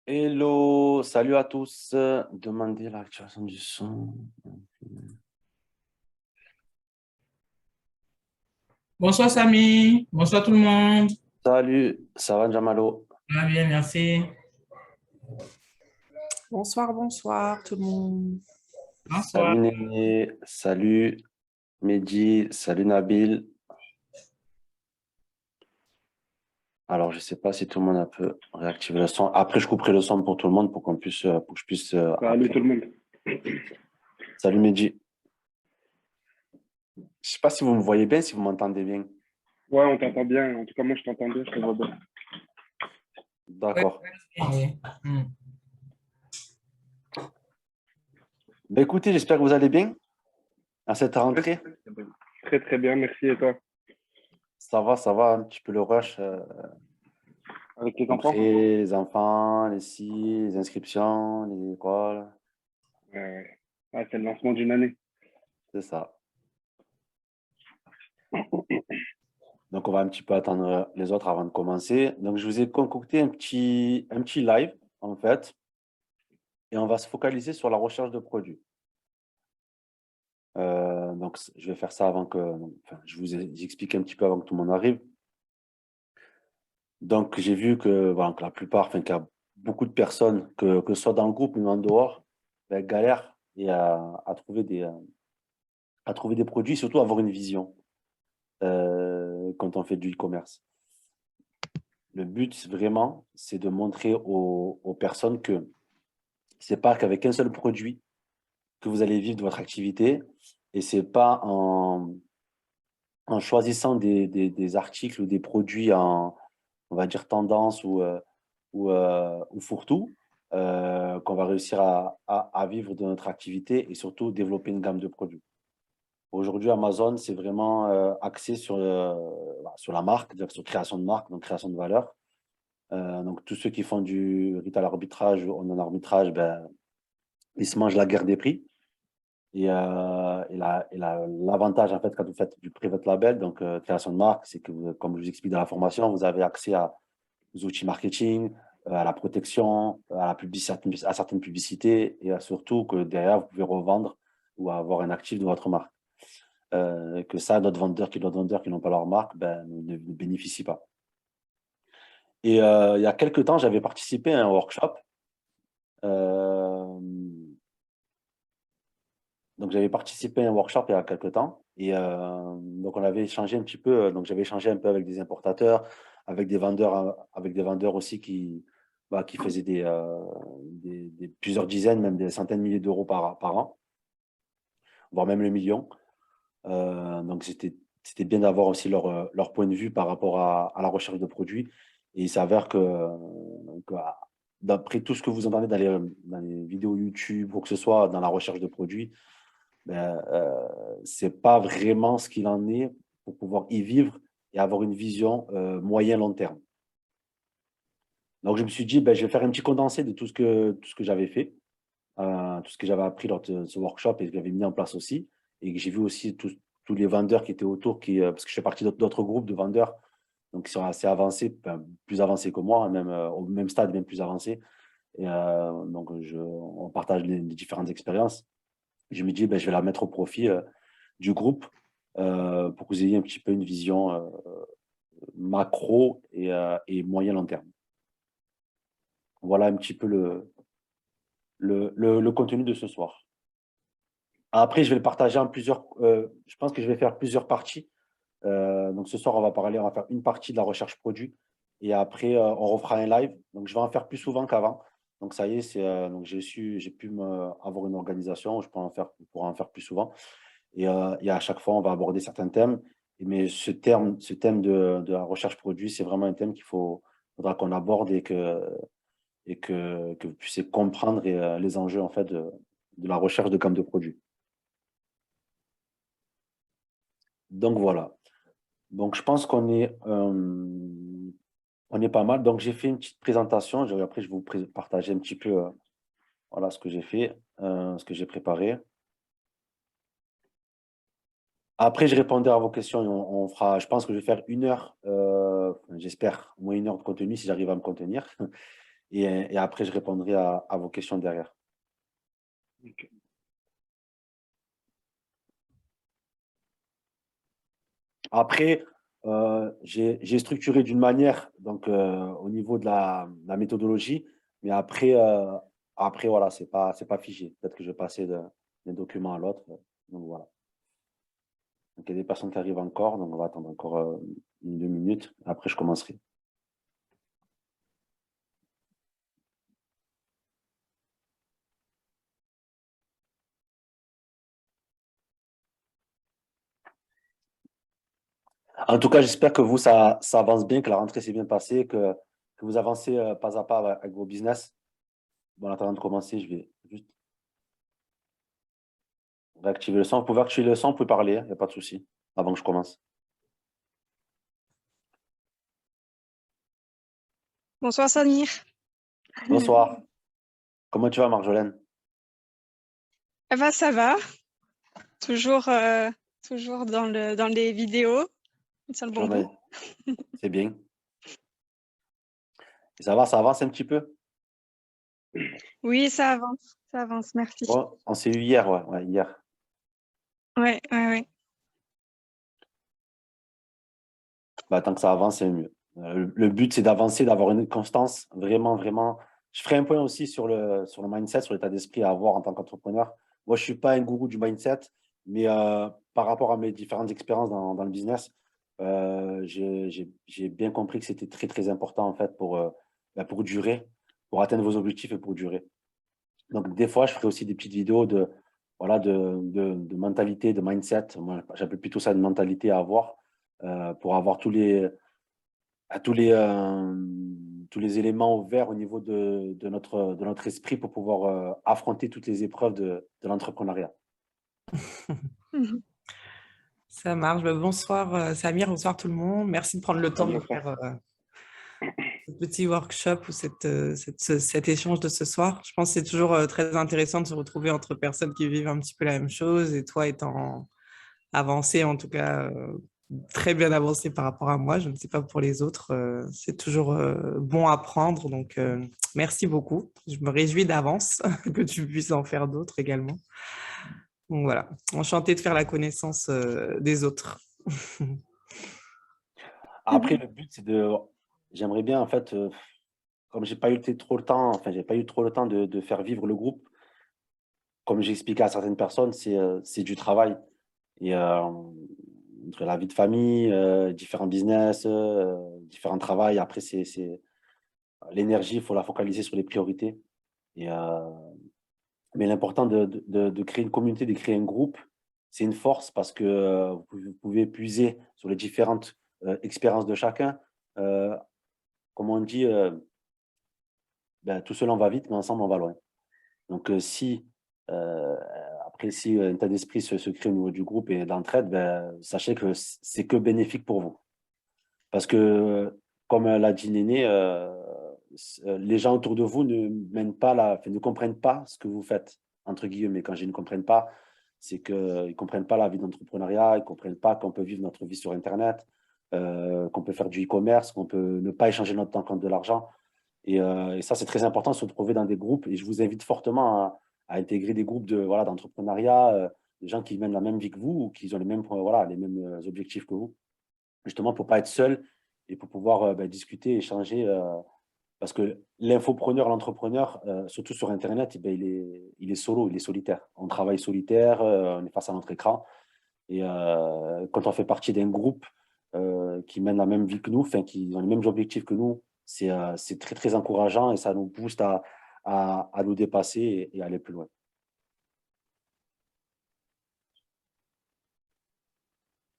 Hello, salut à tous. Demandez l'activation du son. Bonsoir Samy, bonsoir tout le monde. Salut, ça va, Jamalo? Ah bien, merci. Bonsoir, bonsoir tout le monde. Bonsoir. Salut Néné, salut Mehdi, salut Nabil. Alors, je sais pas si tout le monde a pu réactiver le son. Après, je couperai le son pour tout le monde pour que je puisse Salut appeler. tout le monde. Salut Mehdi. Je sais pas si vous me voyez bien, si vous m'entendez bien. Ouais, on t'entend bien. En tout cas, moi, je t'entends bien, je te vois bien. Oui, D'accord. oui. Ben, écoutez, j'espère que vous allez bien à cette Très, rentrée. très, très bien, merci. Et toi? Ça va, un petit peu le rush. Avec tes enfants? Après, les enfants, les si, les inscriptions, les écoles, Ouais. Ah, c'est le lancement d'une année. c'est ça. Donc, on va un petit peu attendre les autres avant de commencer. Donc, je vous ai concocté un petit live, en fait, et on va se focaliser sur la recherche de produits. Donc, je vais faire ça avant enfin, je vous explique un petit peu avant que tout le monde arrive. Donc, j'ai vu que, voilà, que la plupart, enfin, qu'il y a beaucoup de personnes, que ce soit dans le groupe ou en dehors, ben, galèrent et à trouver des produits, surtout avoir une vision. Quand on fait du e-commerce. Le but, vraiment, c'est de montrer aux personnes que c'est pas qu'avec un seul produit que vous allez vivre de votre activité et c'est pas en choisissant des articles ou des produits on va dire, tendance ou fourre-tout qu'on va réussir à vivre de notre activité et surtout développer une gamme de produits. Aujourd'hui, Amazon, c'est vraiment axé sur la marque, c'est-à-dire sur création de marque, donc création de valeur. Donc, tous ceux qui font du retail arbitrage ou en arbitrage, ben, ils se mangent la guerre des prix. L'avantage, en fait, quand vous faites du private label, donc création de marque, c'est que, comme je vous explique dans la formation, vous avez accès aux outils marketing, à la protection, à la publicité, à certaines publicités et surtout que derrière, vous pouvez revendre ou avoir un actif de votre marque. Que ça, d'autres vendeurs qui n'ont pas leur marque, ben, ne bénéficient pas. Et il y a quelques temps, j'avais participé à un workshop. Euh, donc, j'avais participé à un workshop il y a quelques temps. Et donc, on avait échangé un petit peu. Donc, j'avais échangé un peu avec des importateurs, avec des vendeurs aussi qui faisaient plusieurs dizaines, même des centaines de milliers d'euros par an, voire même le million. Donc, c'était bien d'avoir aussi leur point de vue par rapport à la recherche de produits. Et il s'avère que, d'après tout ce que vous entendez dans les vidéos YouTube ou que ce soit dans la recherche de produits, ben, c'est pas vraiment ce qu'il en est pour pouvoir y vivre et avoir une vision moyen-long terme. Donc, je me suis dit, ben, je vais faire un petit condensé de tout ce que j'avais fait, tout ce que j'avais appris lors de ce workshop et que j'avais mis en place aussi. Et que j'ai vu aussi tous les vendeurs qui étaient autour, parce que je fais partie d'autres groupes de vendeurs, donc qui sont assez avancés, enfin, plus avancés que moi, même au même stade, même plus avancés. Et donc, on partage les différentes expériences. Je me dis, ben, je vais la mettre au profit du groupe pour que vous ayez un petit peu une vision macro et moyen-long terme. Voilà un petit peu le contenu de ce soir. Après, je vais le partager en plusieurs. Je pense que je vais faire plusieurs parties. Donc, ce soir, on va faire une partie de la recherche produit. Et après, on refera un live. Donc, je vais en faire plus souvent qu'avant. Donc, ça y est, donc j'ai pu avoir une organisation. Je pourrai en faire plus souvent. Et à chaque fois, on va aborder certains thèmes. Mais ce thème de la recherche produit, c'est vraiment un thème faudra qu'on aborde et que vous puissiez comprendre les enjeux en fait de la recherche de gamme de produits. Donc voilà. Donc je pense on est pas mal. Donc j'ai fait une petite présentation. Après, je vais vous partager un petit peu voilà, ce que j'ai fait, ce que j'ai préparé. Après, je répondrai à vos questions et on fera, je pense que je vais faire 1 heure, j'espère, au moins 1 heure de contenu si j'arrive à me contenir. et après, je répondrai à vos questions derrière. Ok. Après, j'ai structuré d'une manière, donc au niveau de la méthodologie, mais après voilà, c'est pas figé. Peut-être que je vais passer d'un document à l'autre. Donc voilà. Donc il y a des personnes qui arrivent encore, donc on va attendre encore 1 2 minutes. Après, je commencerai. En tout cas, j'espère que vous, ça avance bien, que la rentrée s'est bien passée, que vous avancez pas à pas avec vos business. Bon, en attendant de commencer, je vais juste réactiver le son. Vous pouvez activer le son, vous pouvez parler, il n'y a pas de souci, avant que je commence. Bonsoir Samir. Bonsoir. Comment tu vas, Marjolaine? Ça va. Toujours, toujours dans les vidéos. Sur le bon bout. C'est bien. Et ça avance un petit peu? Oui, ça avance, merci. Oh, on s'est eu hier, ouais, hier. Ouais. Bah, tant que ça avance, c'est mieux. Le but, c'est d'avancer, d'avoir une constance, vraiment, vraiment. Je ferai un point aussi sur le mindset, sur l'état d'esprit à avoir en tant qu'entrepreneur. Moi, je ne suis pas un gourou du mindset, mais par rapport à mes différentes expériences dans le business, j'ai bien compris que c'était très, très important en fait pour durer, pour atteindre vos objectifs et pour durer. Donc, des fois, je ferai aussi des petites vidéos voilà, de mentalité, de mindset. Moi, j'appelle plutôt ça une mentalité à avoir pour avoir tous les éléments ouverts au niveau de notre esprit pour pouvoir affronter toutes les épreuves de l'entrepreneuriat. Mhm. Ça marche. Bonsoir Samir, bonsoir tout le monde. Merci de prendre le temps de Bonsoir. faire ce petit workshop ou cet échange de ce soir. Je pense que c'est toujours très intéressant de se retrouver entre personnes qui vivent un petit peu la même chose et toi étant avancé, en tout cas très bien avancé par rapport à moi. Je ne sais pas pour les autres. C'est toujours bon à prendre. Donc, merci beaucoup. Je me réjouis d'avance que tu puisses en faire d'autres également. Donc voilà, enchantée de faire la connaissance des autres. Après, le but, j'aimerais bien, en fait, comme j'ai pas eu trop le temps, enfin, j'ai pas eu trop le temps de faire vivre le groupe, comme j'ai expliqué à certaines personnes, c'est du travail. Et entre la vie de famille, différents business, différents travails, après, l'énergie, il faut la focaliser sur les priorités. Et, mais l'important de créer une communauté, de créer un groupe, c'est une force parce que vous pouvez puiser sur les différentes expériences de chacun. Euh, Comme on dit, ben, tout seul on va vite, mais ensemble on va loin. Donc euh, si un état d'esprit se crée au niveau du groupe et d'entraide, ben, sachez que c'est que bénéfique pour vous. Parce que, comme l'a dit Néné, les gens autour de vous ne comprennent pas ce que vous faites, entre guillemets. Quand je ne comprennent pas, c'est qu'ils ne comprennent pas la vie d'entrepreneuriat, ils ne comprennent pas qu'on peut vivre notre vie sur Internet, qu'on peut faire du e-commerce, qu'on peut ne pas échanger notre temps contre de l'argent. Et ça, c'est très important de se retrouver dans des groupes. Et je vous invite fortement à intégrer des groupes voilà, d'entrepreneuriat, des gens qui mènent la même vie que vous ou qui ont voilà, les mêmes objectifs que vous, justement pour ne pas être seul et pour pouvoir discuter, échanger. Parce que l'infopreneur, l'entrepreneur, surtout sur Internet, ben, il est solo, il est solitaire. On travaille solitaire, on est face à notre écran. Et quand on fait partie d'un groupe qui mène la même vie que nous, enfin, qui ont les mêmes objectifs que nous, c'est très, très encourageant et ça nous booste à nous dépasser et aller plus loin.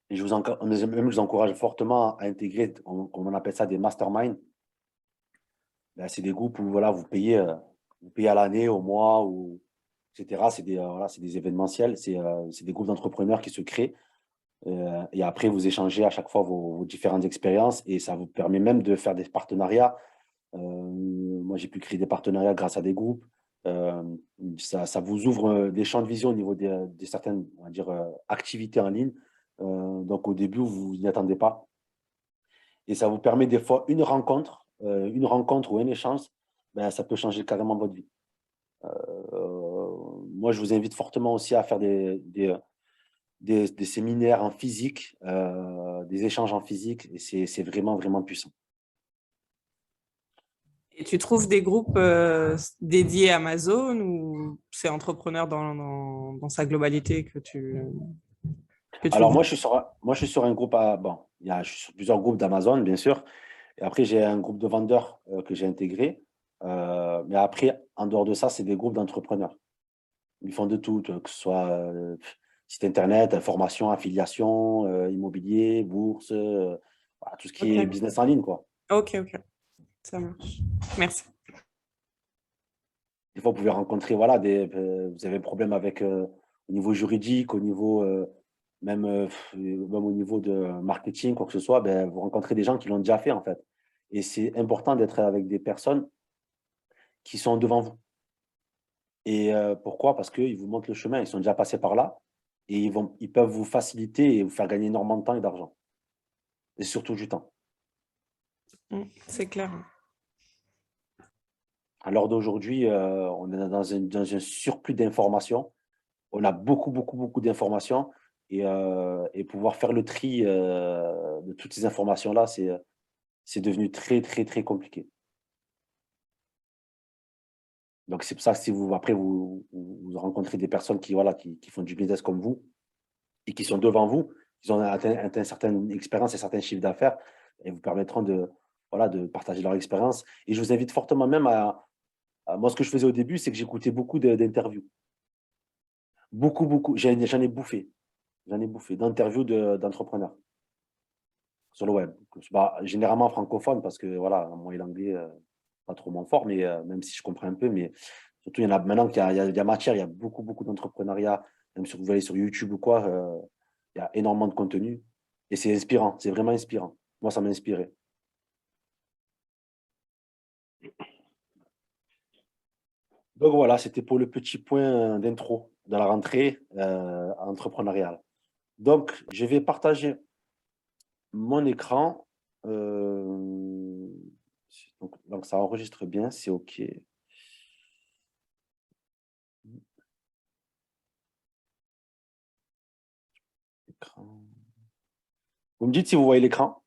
Et je vous encourage fortement à intégrer, on appelle ça des masterminds. Ben, c'est des groupes où voilà, vous payez à l'année, au mois, etc. Voilà, c'est des événementiels, c'est des groupes d'entrepreneurs qui se créent. Et après, vous échangez à chaque fois vos différentes expériences et ça vous permet même de faire des partenariats. Moi, j'ai pu créer des partenariats grâce à des groupes. Euh, ça vous ouvre des champs de vision au niveau des certaines, on va dire, activités en ligne. Donc, au début, vous n'y attendez pas. Et ça vous permet des fois une rencontre ou un échange ben, ça peut changer carrément votre vie. Moi, je vous invite fortement aussi à faire des séminaires en physique, des échanges en physique, et c'est vraiment, vraiment puissant. Et tu trouves des groupes dédiés à Amazon ou c'est entrepreneur dans sa globalité que tu Alors, vois? moi, je suis sur un groupe, bon, je suis sur plusieurs groupes d'Amazon, bien sûr. Et après, j'ai un groupe de vendeurs que j'ai intégré. Mais après, en dehors de ça, c'est des groupes d'entrepreneurs. Ils font de tout, que ce soit site internet, formation, affiliation, immobilier, bourse, voilà, tout ce qui est Ok, business en ligne, quoi. ok, ça marche. Merci. Des fois, vous pouvez rencontrer, voilà, vous avez un problème avec au niveau juridique, au niveau même au niveau de marketing, quoi que ce soit, ben, vous rencontrez des gens qui l'ont déjà fait, en fait. Et c'est important d'être avec des personnes qui sont devant vous. Et pourquoi? Parce qu'ils vous montrent le chemin, ils sont déjà passés par là et ils peuvent vous faciliter et vous faire gagner énormément de temps et d'argent. Et surtout du temps. C'est clair. À l'heure d'aujourd'hui, on est dans un surplus d'informations. On a beaucoup, beaucoup, beaucoup d'informations et pouvoir faire le tri de toutes ces informations-là, c'est devenu très, très, très compliqué. Donc, c'est pour ça que si vous, après, vous rencontrez des personnes voilà, qui font du business comme vous et qui sont devant vous, ils ont atteint une certaine expérience et certains chiffres d'affaires et vous permettront voilà, de partager leur expérience. Et je vous invite fortement même moi, ce que je faisais au début, c'est que j'écoutais beaucoup d'interviews. Beaucoup, beaucoup. J'en ai bouffé. J'en ai bouffé d'interviews d'entrepreneurs sur le web. Bah, généralement francophone parce que voilà, moi et l'anglais, pas trop mon fort, mais même si je comprends un peu, mais surtout, il y en a maintenant qu'il y a matière, il y a beaucoup, beaucoup d'entrepreneuriat, même si vous allez sur YouTube ou quoi, il y a énormément de contenu et c'est inspirant, c'est vraiment inspirant. Moi, ça m'a inspiré. Donc voilà, c'était pour le petit point d'intro de la rentrée entrepreneuriale. Donc, je vais partager mon écran. Donc, ça enregistre bien, c'est OK. Écran. Vous me dites si vous voyez l'écran?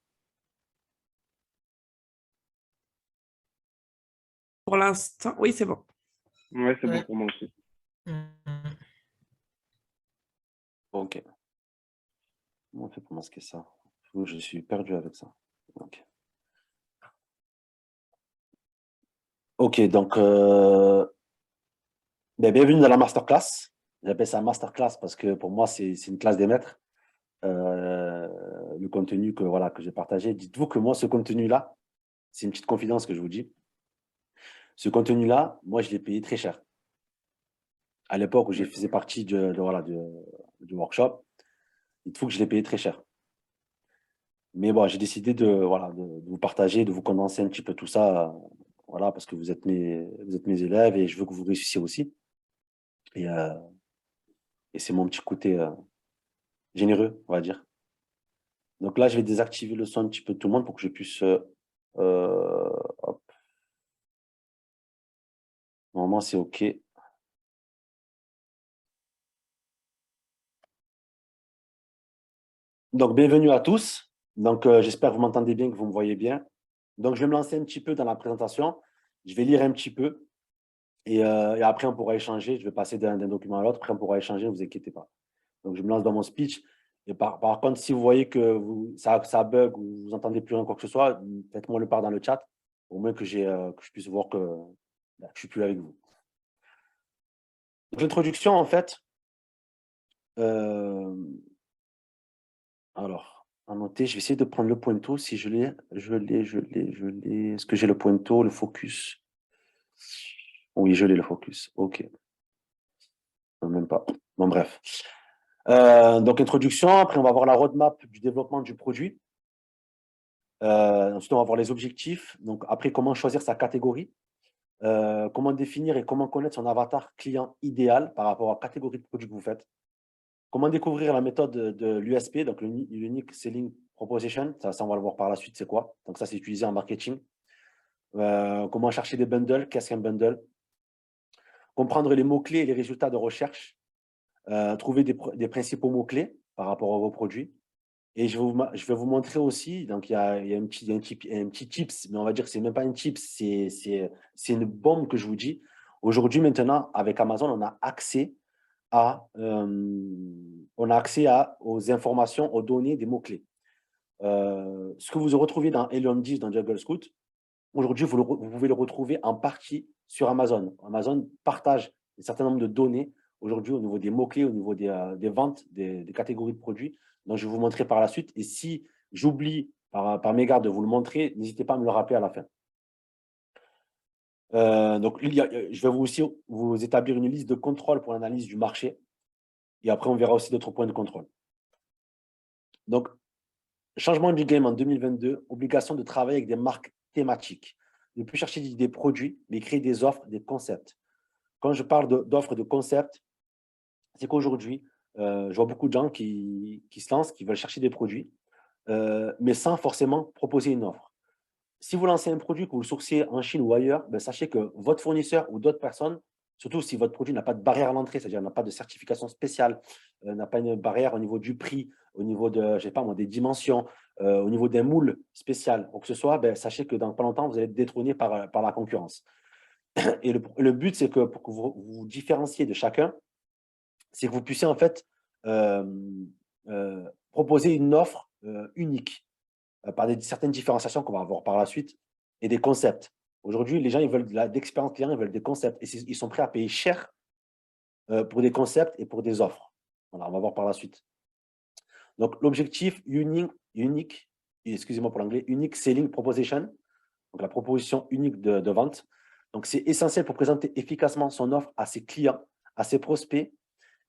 Pour l'instant, oui, c'est bon. Ouais, c'est bon Ouais. pour moi aussi. OK. Comment on fait pour masquer ça? Je suis perdu avec ça. OK. OK, donc, bienvenue dans la masterclass. J'appelle ça masterclass parce que pour moi, c'est une classe des maîtres. Le contenu voilà, que j'ai partagé. Dites-vous que moi, ce contenu-là, c'est une petite confidence que je vous dis. Ce contenu-là, moi, je l'ai payé très cher. À l'époque où je faisais partie voilà, du workshop, dites-vous que je l'ai payé très cher. Mais bon, j'ai décidé voilà, de vous partager, de vous condenser un petit peu tout ça, voilà, parce que vous êtes mes élèves et je veux que vous réussissiez aussi. Et c'est mon petit côté généreux, on va dire. Donc là, je vais désactiver le son un petit peu de tout le monde pour que je puisse. Hop. Normalement, c'est OK. Donc, bienvenue à tous. Donc, j'espère que vous m'entendez bien, que vous me voyez bien. Donc, je vais me lancer un petit peu dans la présentation. Je vais lire un petit peu et après, on pourra échanger. Je vais passer d'un document à l'autre. Après, on pourra échanger, ne vous inquiétez pas. Donc, je me lance dans mon speech. Et par contre, si vous voyez que ça bug ou vous entendez plus rien, quoi que ce soit, faites-moi le part dans le chat, au moins que je puisse voir que je ne suis plus avec vous. L'introduction, en fait, alors, à noter, je vais essayer de prendre le pointeau. Si je l'ai. Est-ce que j'ai le pointeau, le focus? Oui, je l'ai, le focus. OK. Non, même pas. Bon, bref. Donc, introduction. Après, on va voir la roadmap du développement du produit. Ensuite, on va voir les objectifs. Donc, après, comment choisir sa catégorie. Comment définir et comment connaître son avatar client idéal par rapport à la catégorie de produit que vous faites. Comment découvrir la méthode de l'USP, donc l'Unique Selling Proposition. Ça, on va le voir par la suite, c'est quoi. Donc, ça, c'est utilisé en marketing. comment chercher des bundles, qu'est-ce qu'un bundle, comprendre les mots-clés et les résultats de recherche, trouver des principaux mots-clés par rapport à vos produits. Et je vais vous montrer aussi, donc il y a un petit tips, mais on va dire que ce n'est même pas un tips, c'est une bombe que je vous dis. Aujourd'hui, maintenant, avec Amazon, on a accès aux informations, aux données des mots-clés. Ce que vous retrouvez dans Helium 10, dans Jungle Scout, aujourd'hui, vous pouvez le retrouver en partie sur Amazon. Amazon partage un certain nombre de données aujourd'hui au niveau des mots-clés, au niveau des ventes, des catégories de produits. Donc, je vais vous montrer par la suite. Et si j'oublie par mégarde de vous le montrer, n'hésitez pas à me le rappeler à la fin. Donc, je vais aussi vous établir une liste de contrôle pour l'analyse du marché. Et après, on verra aussi d'autres points de contrôle. Donc, changement du game en 2022, obligation de travailler avec des marques thématiques. Ne plus chercher des produits, mais créer des offres, des concepts. Quand je parle d'offres, de concepts, c'est qu'aujourd'hui, je vois beaucoup de gens qui se lancent, qui veulent chercher des produits, mais sans forcément proposer une offre. Si vous lancez un produit que vous le sourcez en Chine ou ailleurs, ben, sachez que votre fournisseur ou d'autres personnes, surtout si votre produit n'a pas de barrière à l'entrée, c'est-à-dire n'a pas de certification spéciale, n'a pas une barrière au niveau du prix, au niveau de, je sais pas moi, des dimensions, au niveau d'un moule spécial, ou que ce soit, ben, sachez que dans pas longtemps, vous allez être détrôné par la concurrence. Et le but, c'est que pour que vous vous différenciez de chacun, c'est que vous puissiez en fait proposer une offre unique par certaines différenciations qu'on va avoir par la suite et des concepts. Aujourd'hui, les gens, ils veulent d'expérience client, ils veulent des concepts et ils sont prêts à payer cher pour des concepts et pour des offres. Voilà, on va voir par la suite. Donc, l'objectif unique, excusez-moi pour l'anglais, unique selling proposition, donc la proposition unique de vente. Donc, c'est essentiel pour présenter efficacement son offre à ses clients, à ses prospects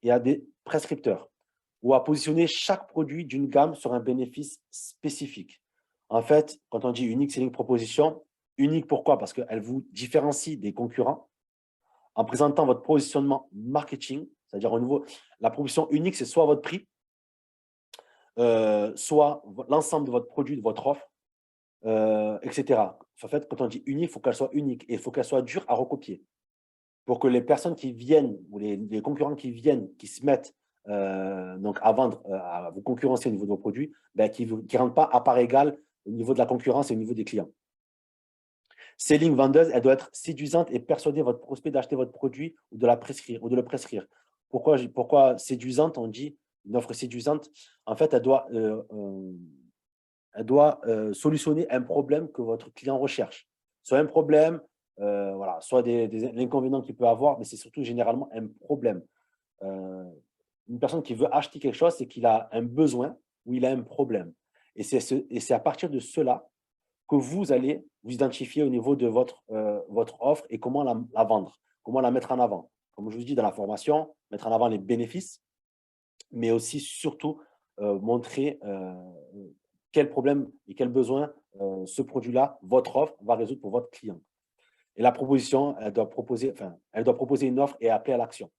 et à des prescripteurs, ou à positionner chaque produit d'une gamme sur un bénéfice spécifique. En fait, quand on dit unique selling proposition, unique pourquoi? Parce qu'elle vous différencie des concurrents en présentant votre positionnement marketing, c'est-à-dire au niveau, la proposition unique, c'est soit votre prix, soit l'ensemble de votre produit, de votre offre, etc. En fait, quand on dit unique, il faut qu'elle soit unique et il faut qu'elle soit dure à recopier pour que les personnes qui viennent ou les concurrents qui viennent, qui se mettent donc à vendre, à vous concurrencer au niveau de vos produits, ben, qui ne rentrent pas à part égale au niveau de la concurrence et au niveau des clients. Selling vendeuse, elle doit être séduisante et persuader votre prospect d'acheter votre produit ou de le prescrire. Pourquoi séduisante? On dit une offre séduisante. En fait, elle doit solutionner un problème que votre client recherche. Soit un problème, voilà, soit l'inconvénient qu'il peut avoir, mais c'est surtout généralement un problème. Une personne qui veut acheter quelque chose, c'est qu'il a un besoin ou il a un problème. Et c'est à partir de cela que vous allez vous identifier au niveau de votre offre et comment la vendre, comment la mettre en avant. Comme je vous dis dans la formation, mettre en avant les bénéfices, mais aussi surtout montrer quel problème et quel besoin ce produit-là, votre offre, va résoudre pour votre client. Et la proposition, elle doit proposer une offre et appeler à l'action.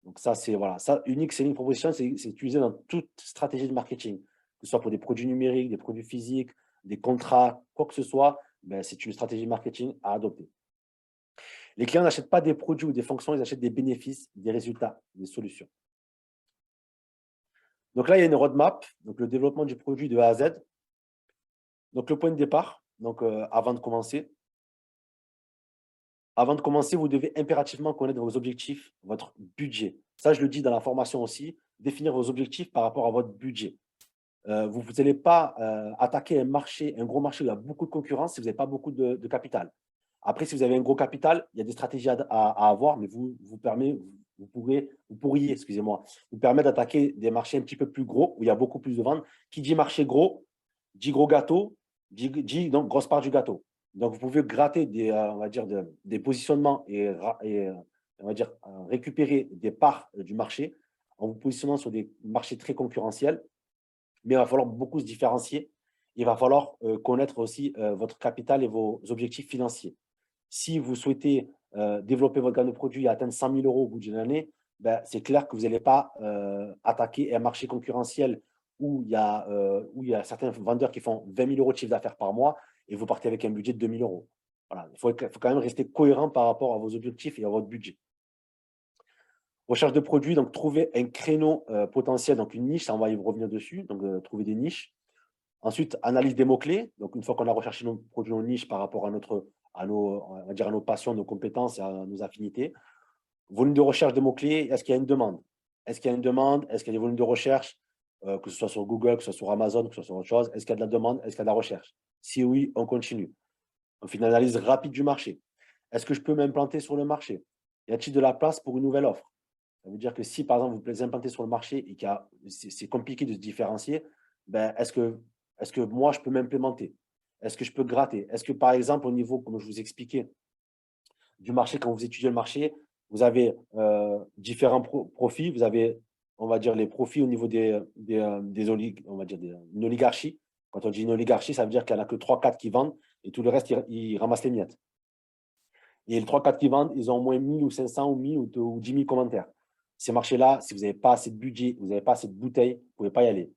Donc ça, c'est voilà, ça, unique selling proposition, c'est utilisé dans toute stratégie de marketing, que ce soit pour des produits numériques, des produits physiques, des contrats, quoi que ce soit, ben, c'est une stratégie marketing à adopter. Les clients n'achètent pas des produits ou des fonctions, ils achètent des bénéfices, des résultats, des solutions. Donc là, il y a une roadmap, donc le développement du produit de A à Z. Donc le point de départ, donc avant de commencer, vous devez impérativement connaître vos objectifs, votre budget. Ça, je le dis dans la formation aussi, définir vos objectifs par rapport à votre budget. Vous n'allez pas attaquer un gros marché où il y a beaucoup de concurrence si vous n'avez pas beaucoup de capital. Après, si vous avez un gros capital, il y a des stratégies à avoir, mais vous pourriez, excusez-moi, vous permettre d'attaquer des marchés un petit peu plus gros où il y a beaucoup plus de ventes. Qui dit marché gros, dit gros gâteau, dit donc grosse part du gâteau. Donc, vous pouvez gratter on va dire des positionnements et on va dire, récupérer des parts du marché en vous positionnant sur des marchés très concurrentiels. Mais il va falloir beaucoup se différencier. Il va falloir connaître aussi votre capital et vos objectifs financiers. Si vous souhaitez développer votre gamme de produits et atteindre 100 000 € au bout d'une année, ben, c'est clair que vous n'allez pas attaquer un marché concurrentiel où il y a certains vendeurs qui font 20 000 € de chiffre d'affaires par mois et vous partez avec un budget de 2 000 €. Voilà, il faut quand même rester cohérent par rapport à vos objectifs et à votre budget. Recherche de produits, donc trouver un créneau potentiel, donc une niche, ça on va y revenir dessus, donc trouver des niches. Ensuite, analyse des mots-clés. Donc, une fois qu'on a recherché nos produits en niche par rapport à on va dire à nos passions, nos compétences et à nos affinités. Volume de recherche de mots-clés, est-ce qu'il y a une demande? Est-ce qu'il y a une demande? Est-ce qu'il y a des volumes de recherche, que ce soit sur Google, que ce soit sur Amazon, que ce soit sur autre chose? Est-ce qu'il y a de la demande? Est-ce qu'il y a de la recherche? Si oui, on continue. On fait une analyse rapide du marché. Est-ce que je peux m'implanter sur le marché? Y a-t-il de la place pour une nouvelle offre? Ça veut dire que si, par exemple, vous vous implantez sur le marché et que c'est compliqué de se différencier, ben, est-ce que moi, je peux m'implémenter? Est-ce que je peux gratter? Est-ce que, par exemple, au niveau, comme je vous expliquais, du marché, quand vous étudiez le marché, vous avez différents profits. Vous avez, on va dire, les profits au niveau on va dire une oligarchie. Quand on dit une oligarchie, ça veut dire qu'il n'y en a que 3-4 qui vendent et tout le reste, ils ramassent les miettes. Et les 3-4 qui vendent, ils ont au moins 1000 ou 500 ou 1000 ou 10 000 commentaires. Ces marchés-là, si vous n'avez pas assez de budget, vous n'avez pas assez de bouteilles, vous ne pouvez pas y aller.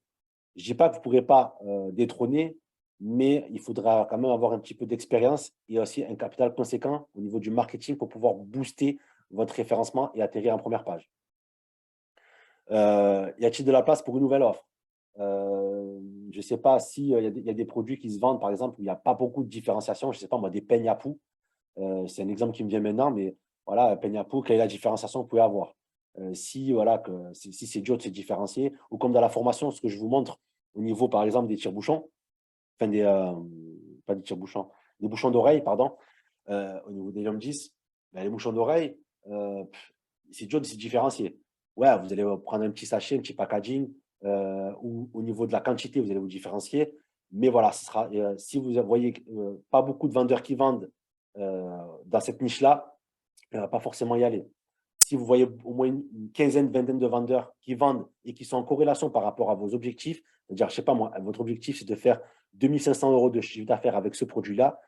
Je ne dis pas que vous ne pourrez pas détrôner, mais il faudra quand même avoir un petit peu d'expérience et aussi un capital conséquent au niveau du marketing pour pouvoir booster votre référencement et atterrir en première page. Y a-t-il de la place pour une nouvelle offre? Je ne sais pas s'il y a des produits qui se vendent, par exemple, où il n'y a pas beaucoup de différenciation. Je ne sais pas, moi, des peignes à poux. C'est un exemple qui me vient maintenant, mais voilà, peigne à poux, quelle est la différenciation que vous pouvez avoir? Si c'est dur de se différencier, ou comme dans la formation, ce que je vous montre au niveau, par exemple, des tire-bouchons, enfin pas des tire-bouchons, des bouchons d'oreille, pardon, au niveau des Yum 10, ben, les bouchons d'oreille, c'est dur de se différencier. Ouais, vous allez prendre un petit sachet, un petit packaging, ou au niveau de la quantité, vous allez vous différencier. Mais voilà, si vous voyez pas beaucoup de vendeurs qui vendent dans cette niche-là, il ne va pas forcément y aller. Si vous voyez au moins une quinzaine, vingtaine de vendeurs qui vendent et qui sont en corrélation par rapport à vos objectifs, c'est-à-dire, je ne sais pas moi, votre objectif, c'est de faire 2 500 € de chiffre d'affaires avec ce produit-là,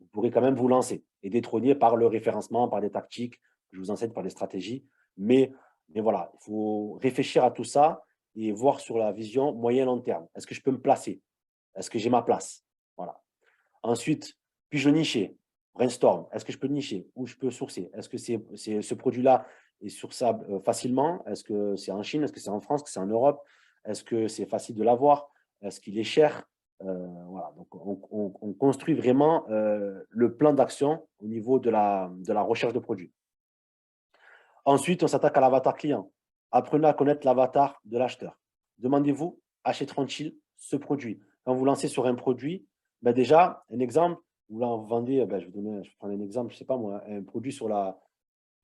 vous pourrez quand même vous lancer et détrôner par le référencement, par des tactiques, que je vous enseigne, par des stratégies. Mais voilà, il faut réfléchir à tout ça et voir sur la vision moyen-long terme. Est-ce que je peux me placer? Est-ce que j'ai ma place? Voilà. Ensuite, puis-je nicher? Brainstorm. Est-ce que je peux nicher? Où je peux sourcer? Est-ce que ce produit-là est sourçable facilement? Est-ce que c'est en Chine? Est-ce que c'est en France? Est-ce que c'est en Europe? Est-ce que c'est facile de l'avoir? Est-ce qu'il est cher? Voilà. Donc, on construit vraiment le plan d'action au niveau de la recherche de produits. Ensuite, on s'attaque à l'avatar client. Apprenez à connaître l'avatar de l'acheteur. Demandez-vous, achèteront-ils ce produit? Quand vous lancez sur un produit, ben déjà, un exemple, vous vendez, je vais prendre un exemple, je ne sais pas moi, un produit sur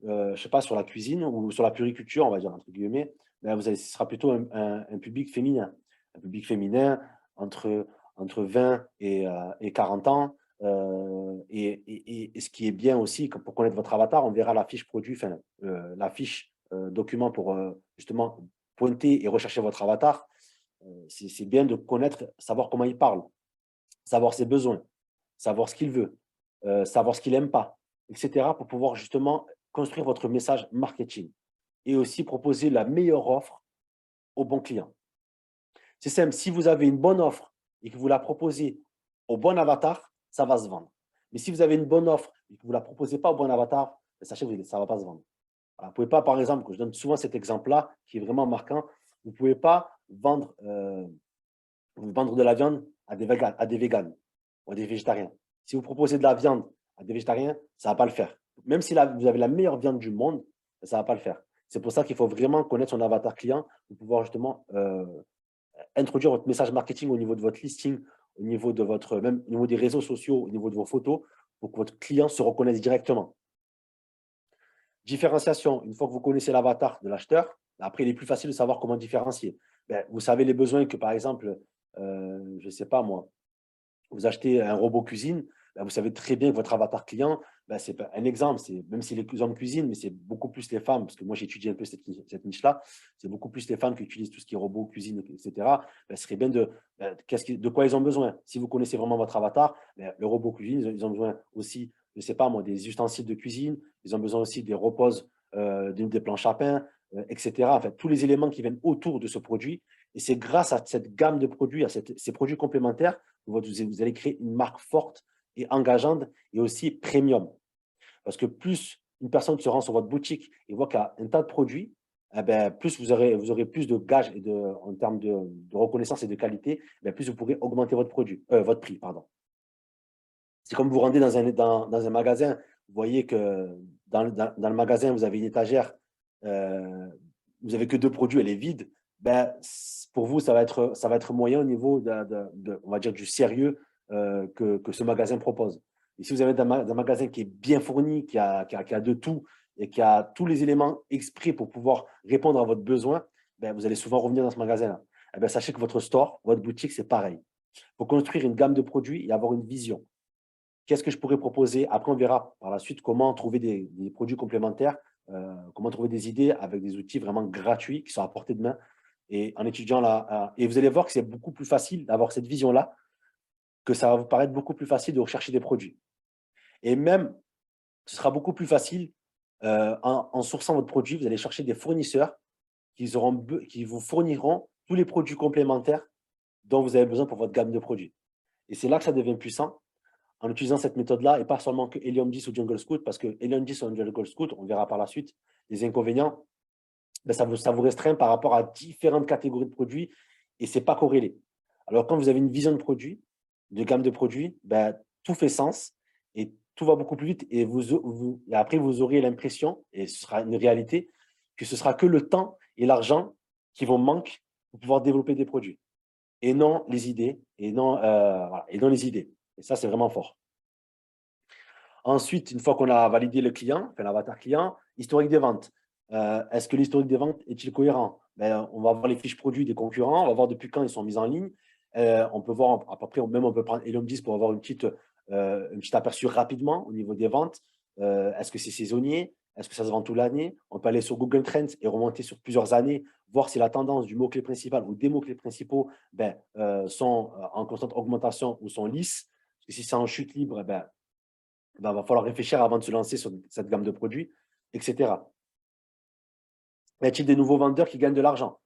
je sais pas, sur la cuisine ou sur la puriculture, on va dire, entre guillemets, ben ce sera plutôt un public féminin. Un public féminin entre 20 et 40 ans. Et ce qui est bien aussi, pour connaître votre avatar, on verra la fiche produit, enfin, la fiche document pour justement pointer et rechercher votre avatar. C'est bien de connaître, savoir comment il parle, savoir ses besoins, savoir ce qu'il veut, savoir ce qu'il n'aime pas, etc. pour pouvoir justement construire votre message marketing et aussi proposer la meilleure offre au bon client. C'est simple, si vous avez une bonne offre et que vous la proposez au bon avatar, ça va se vendre. Mais si vous avez une bonne offre et que vous ne la proposez pas au bon avatar, sachez que ça ne va pas se vendre. Voilà, vous ne pouvez pas, par exemple, je donne souvent cet exemple-là qui est vraiment marquant, vous ne pouvez pas vendre de la viande à des véganes ou à des végétariens. Si vous proposez de la viande à des végétariens, ça ne va pas le faire. Même si vous avez la meilleure viande du monde, ça ne va pas le faire. C'est pour ça qu'il faut vraiment connaître son avatar client pour pouvoir justement introduire votre message marketing au niveau de votre listing, au niveau de même au niveau des réseaux sociaux, au niveau de vos photos, pour que votre client se reconnaisse directement. Différenciation, une fois que vous connaissez l'avatar de l'acheteur, après, il est plus facile de savoir comment différencier. Vous savez les besoins que, par exemple, je ne sais pas moi, vous achetez un robot cuisine, vous savez très bien que votre avatar client, c'est un exemple, même si les hommes cuisinent, mais c'est beaucoup plus les femmes, parce que moi j'ai étudié un peu cette niche-là, c'est beaucoup plus les femmes qui utilisent tout ce qui est robot, cuisine, etc. Ce serait bien de quoi ils ont besoin. Si vous connaissez vraiment votre avatar, le robot cuisine, ils ont besoin aussi, je ne sais pas moi, des ustensiles de cuisine, ils ont besoin aussi des reposes, des planches à pain, etc. En fait, tous les éléments qui viennent autour de ce produit. Et c'est grâce à cette gamme de produits, ces produits complémentaires, vous allez créer une marque forte et engageante et aussi premium. Parce que plus une personne se rend sur votre boutique et voit qu'il y a un tas de produits, eh ben, plus vous aurez plus de gages en termes de reconnaissance et de qualité, ben, plus vous pourrez augmenter votre prix. Pardon. C'est comme vous rendez dans un magasin, vous voyez que dans le magasin, vous avez une étagère, vous n'avez que 2 produits, elle est vide. Ben, pour vous, ça va être moyen au niveau on va dire, du sérieux que ce magasin propose. Et si vous avez un magasin qui est bien fourni, qui a de tout et qui a tous les éléments exprès pour pouvoir répondre à votre besoin, ben, vous allez souvent revenir dans ce magasin-là. Eh ben, sachez que votre store, votre boutique, c'est pareil. Il faut construire une gamme de produits et avoir une vision. Qu'est-ce que je pourrais proposer? Après, on verra par la suite comment trouver des produits complémentaires, comment trouver des idées avec des outils vraiment gratuits qui sont à portée de main. Et en étudiant là, et vous allez voir que c'est beaucoup plus facile d'avoir cette vision-là, que ça va vous paraître beaucoup plus facile de rechercher des produits. Et même, ce sera beaucoup plus facile en sourçant votre produit, vous allez chercher des fournisseurs qui vous fourniront tous les produits complémentaires dont vous avez besoin pour votre gamme de produits. Et c'est là que ça devient puissant, en utilisant cette méthode-là, et pas seulement que Helium 10 ou Jungle Scout, parce que Helium 10 ou Jungle Scout, on verra par la suite, les inconvénients, ben ça vous restreint par rapport à différentes catégories de produits, et ce n'est pas corrélé. Alors, quand vous avez une vision de produit, de gamme de produits, ben, tout fait sens, et tout va beaucoup plus vite, et après, vous aurez l'impression, et ce sera une réalité, que ce sera que le temps et l'argent qui vont manquer pour pouvoir développer des produits, et non les idées, et non les idées. Et ça, c'est vraiment fort. Ensuite, une fois qu'on a validé le client, enfin l'avatar client, historique des ventes. Est-ce que l'historique des ventes est-il cohérent? Ben, on va voir les fiches produits des concurrents, on va voir depuis quand ils sont mis en ligne. On peut voir à peu près, même on peut prendre Helium 10 pour avoir un petit aperçu rapidement au niveau des ventes. Est-ce que c'est saisonnier? Est-ce que ça se vend toute l'année? On peut aller sur Google Trends et remonter sur plusieurs années, voir si la tendance du mot-clé principal ou des mots-clés principaux sont en constante augmentation ou sont lisses. Parce que si c'est en chute libre, il va falloir réfléchir avant de se lancer sur cette gamme de produits, etc. Y a-t-il des nouveaux vendeurs qui gagnent de l'argent?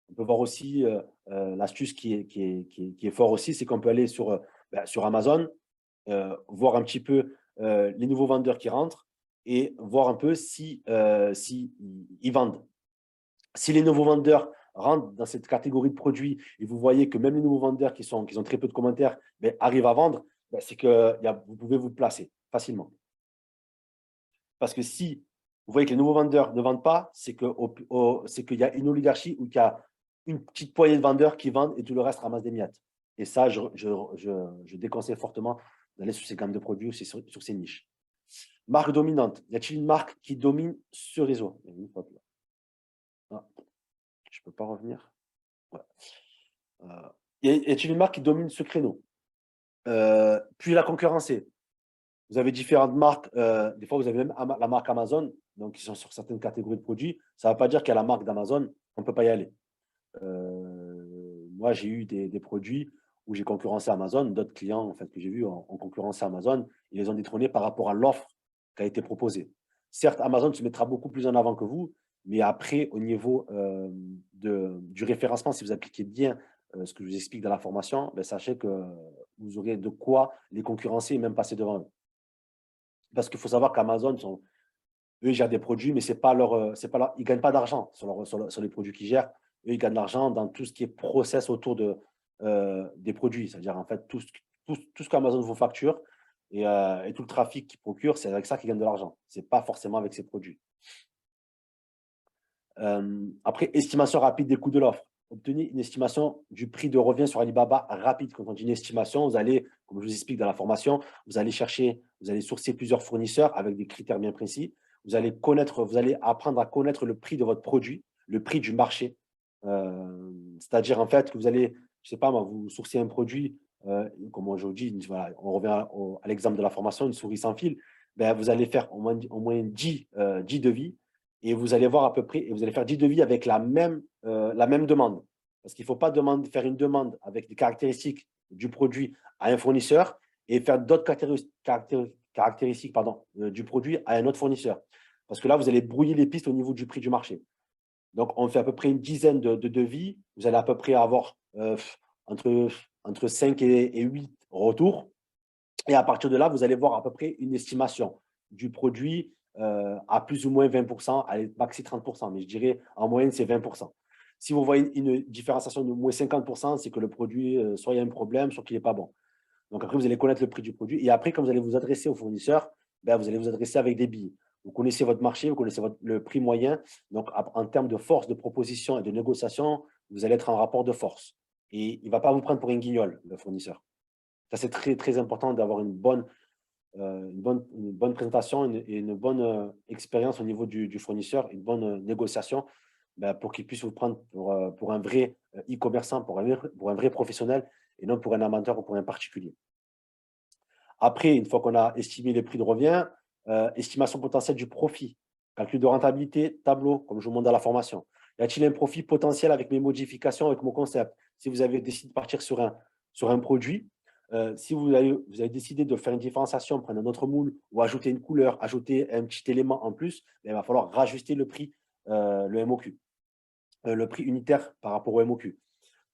On peut voir aussi l'astuce qui est fort aussi, c'est qu'on peut aller sur Amazon, voir un petit peu les nouveaux vendeurs qui rentrent et voir un peu si ils vendent. Si les nouveaux vendeurs rentrent dans cette catégorie de produits et vous voyez que même les nouveaux vendeurs qui ont très peu de commentaires arrivent à vendre, c'est que vous pouvez vous placer facilement. Parce que si vous voyez que les nouveaux vendeurs ne vendent pas, c'est qu'il y a une oligarchie ou qu'il y a une petite poignée de vendeurs qui vendent et tout le reste ramasse des miettes. Et ça, je déconseille fortement d'aller sur ces gammes de produits ou sur ces niches. Marque dominante. Y a-t-il une marque qui domine ce réseau? Il y a une faute là. Ah, je ne peux pas revenir. Ouais. Y a-t-il une marque qui domine ce créneau? Puis la concurrencer. Vous avez différentes marques. Des fois, vous avez même la marque Amazon, donc qui sont sur certaines catégories de produits. Ça ne veut pas dire qu'il y a la marque d'Amazon, on ne peut pas y aller. Moi, j'ai eu des produits où j'ai concurrencé Amazon. D'autres clients en fait, que j'ai vus ont concurrencé Amazon. Ils les ont détrônés par rapport à l'offre qui a été proposée. Certes, Amazon se mettra beaucoup plus en avant que vous, mais après, au niveau du référencement, si vous appliquez bien ce que je vous explique dans la formation, sachez que vous aurez de quoi les concurrencer et même passer devant eux. Parce qu'il faut savoir qu'Amazon, eux, ils gèrent des produits, mais ils ne gagnent pas d'argent sur les produits qu'ils gèrent. Eux, ils gagnent de l'argent dans tout ce qui est process autour des produits. C'est-à-dire, en fait, tout ce qu'Amazon vous facture et tout le trafic qu'ils procurent, c'est avec ça qu'ils gagnent de l'argent. Ce n'est pas forcément avec ces produits. Après, estimation rapide des coûts de l'offre. Obtenez une estimation du prix de revient sur Alibaba rapide. Quand on dit une estimation, vous allez, comme je vous explique dans la formation, vous allez sourcer plusieurs fournisseurs avec des critères bien précis. Vous allez apprendre à connaître le prix de votre produit, le prix du marché. C'est-à-dire, en fait, que vous allez, je ne sais pas, moi, vous sourcez un produit, comme aujourd'hui, voilà, on revient à l'exemple de la formation, une souris sans fil, vous allez faire au moins 10 devis. Et vous allez voir à peu près, et vous allez faire 10 devis avec la même demande. Parce qu'il ne faut pas faire une demande avec des caractéristiques du produit à un fournisseur et faire d'autres caractéristiques du produit à un autre fournisseur. Parce que là, vous allez brouiller les pistes au niveau du prix du marché. Donc, on fait à peu près une dizaine de devis. Vous allez à peu près avoir entre 5 et 8 retours. Et à partir de là, vous allez voir à peu près une estimation du produit à plus ou moins 20%, allez, maxi 30%, mais je dirais en moyenne, c'est 20%. Si vous voyez une différenciation de moins 50%, c'est que le produit, soit il y a un problème, soit qu'il n'est pas bon. Donc après, vous allez connaître le prix du produit. Et après, quand vous allez vous adresser au fournisseur, ben, vous allez vous adresser avec des billes. Vous connaissez votre marché, vous connaissez le prix moyen. Donc, en termes de force de proposition et de négociation, vous allez être en rapport de force. Et il ne va pas vous prendre pour une guignol, le fournisseur. Ça, c'est très, très important d'avoir une bonne présentation et une bonne expérience au niveau du fournisseur, une bonne négociation ben, pour qu'il puisse vous prendre pour un vrai e-commerçant, pour un vrai professionnel et non pour un amateur ou pour un particulier. Après, une fois qu'on a estimé les prix de revient, estimation potentielle du profit, calcul de rentabilité, tableau, comme je vous montre dans la formation. Y a-t-il un profit potentiel avec mes modifications, avec mon concept? Si vous avez décidé de partir sur un produit, si vous avez décidé de faire une différenciation, prendre un autre moule ou ajouter une couleur, ajouter un petit élément en plus, il va falloir rajuster le prix, le MOQ, le prix unitaire par rapport au MOQ.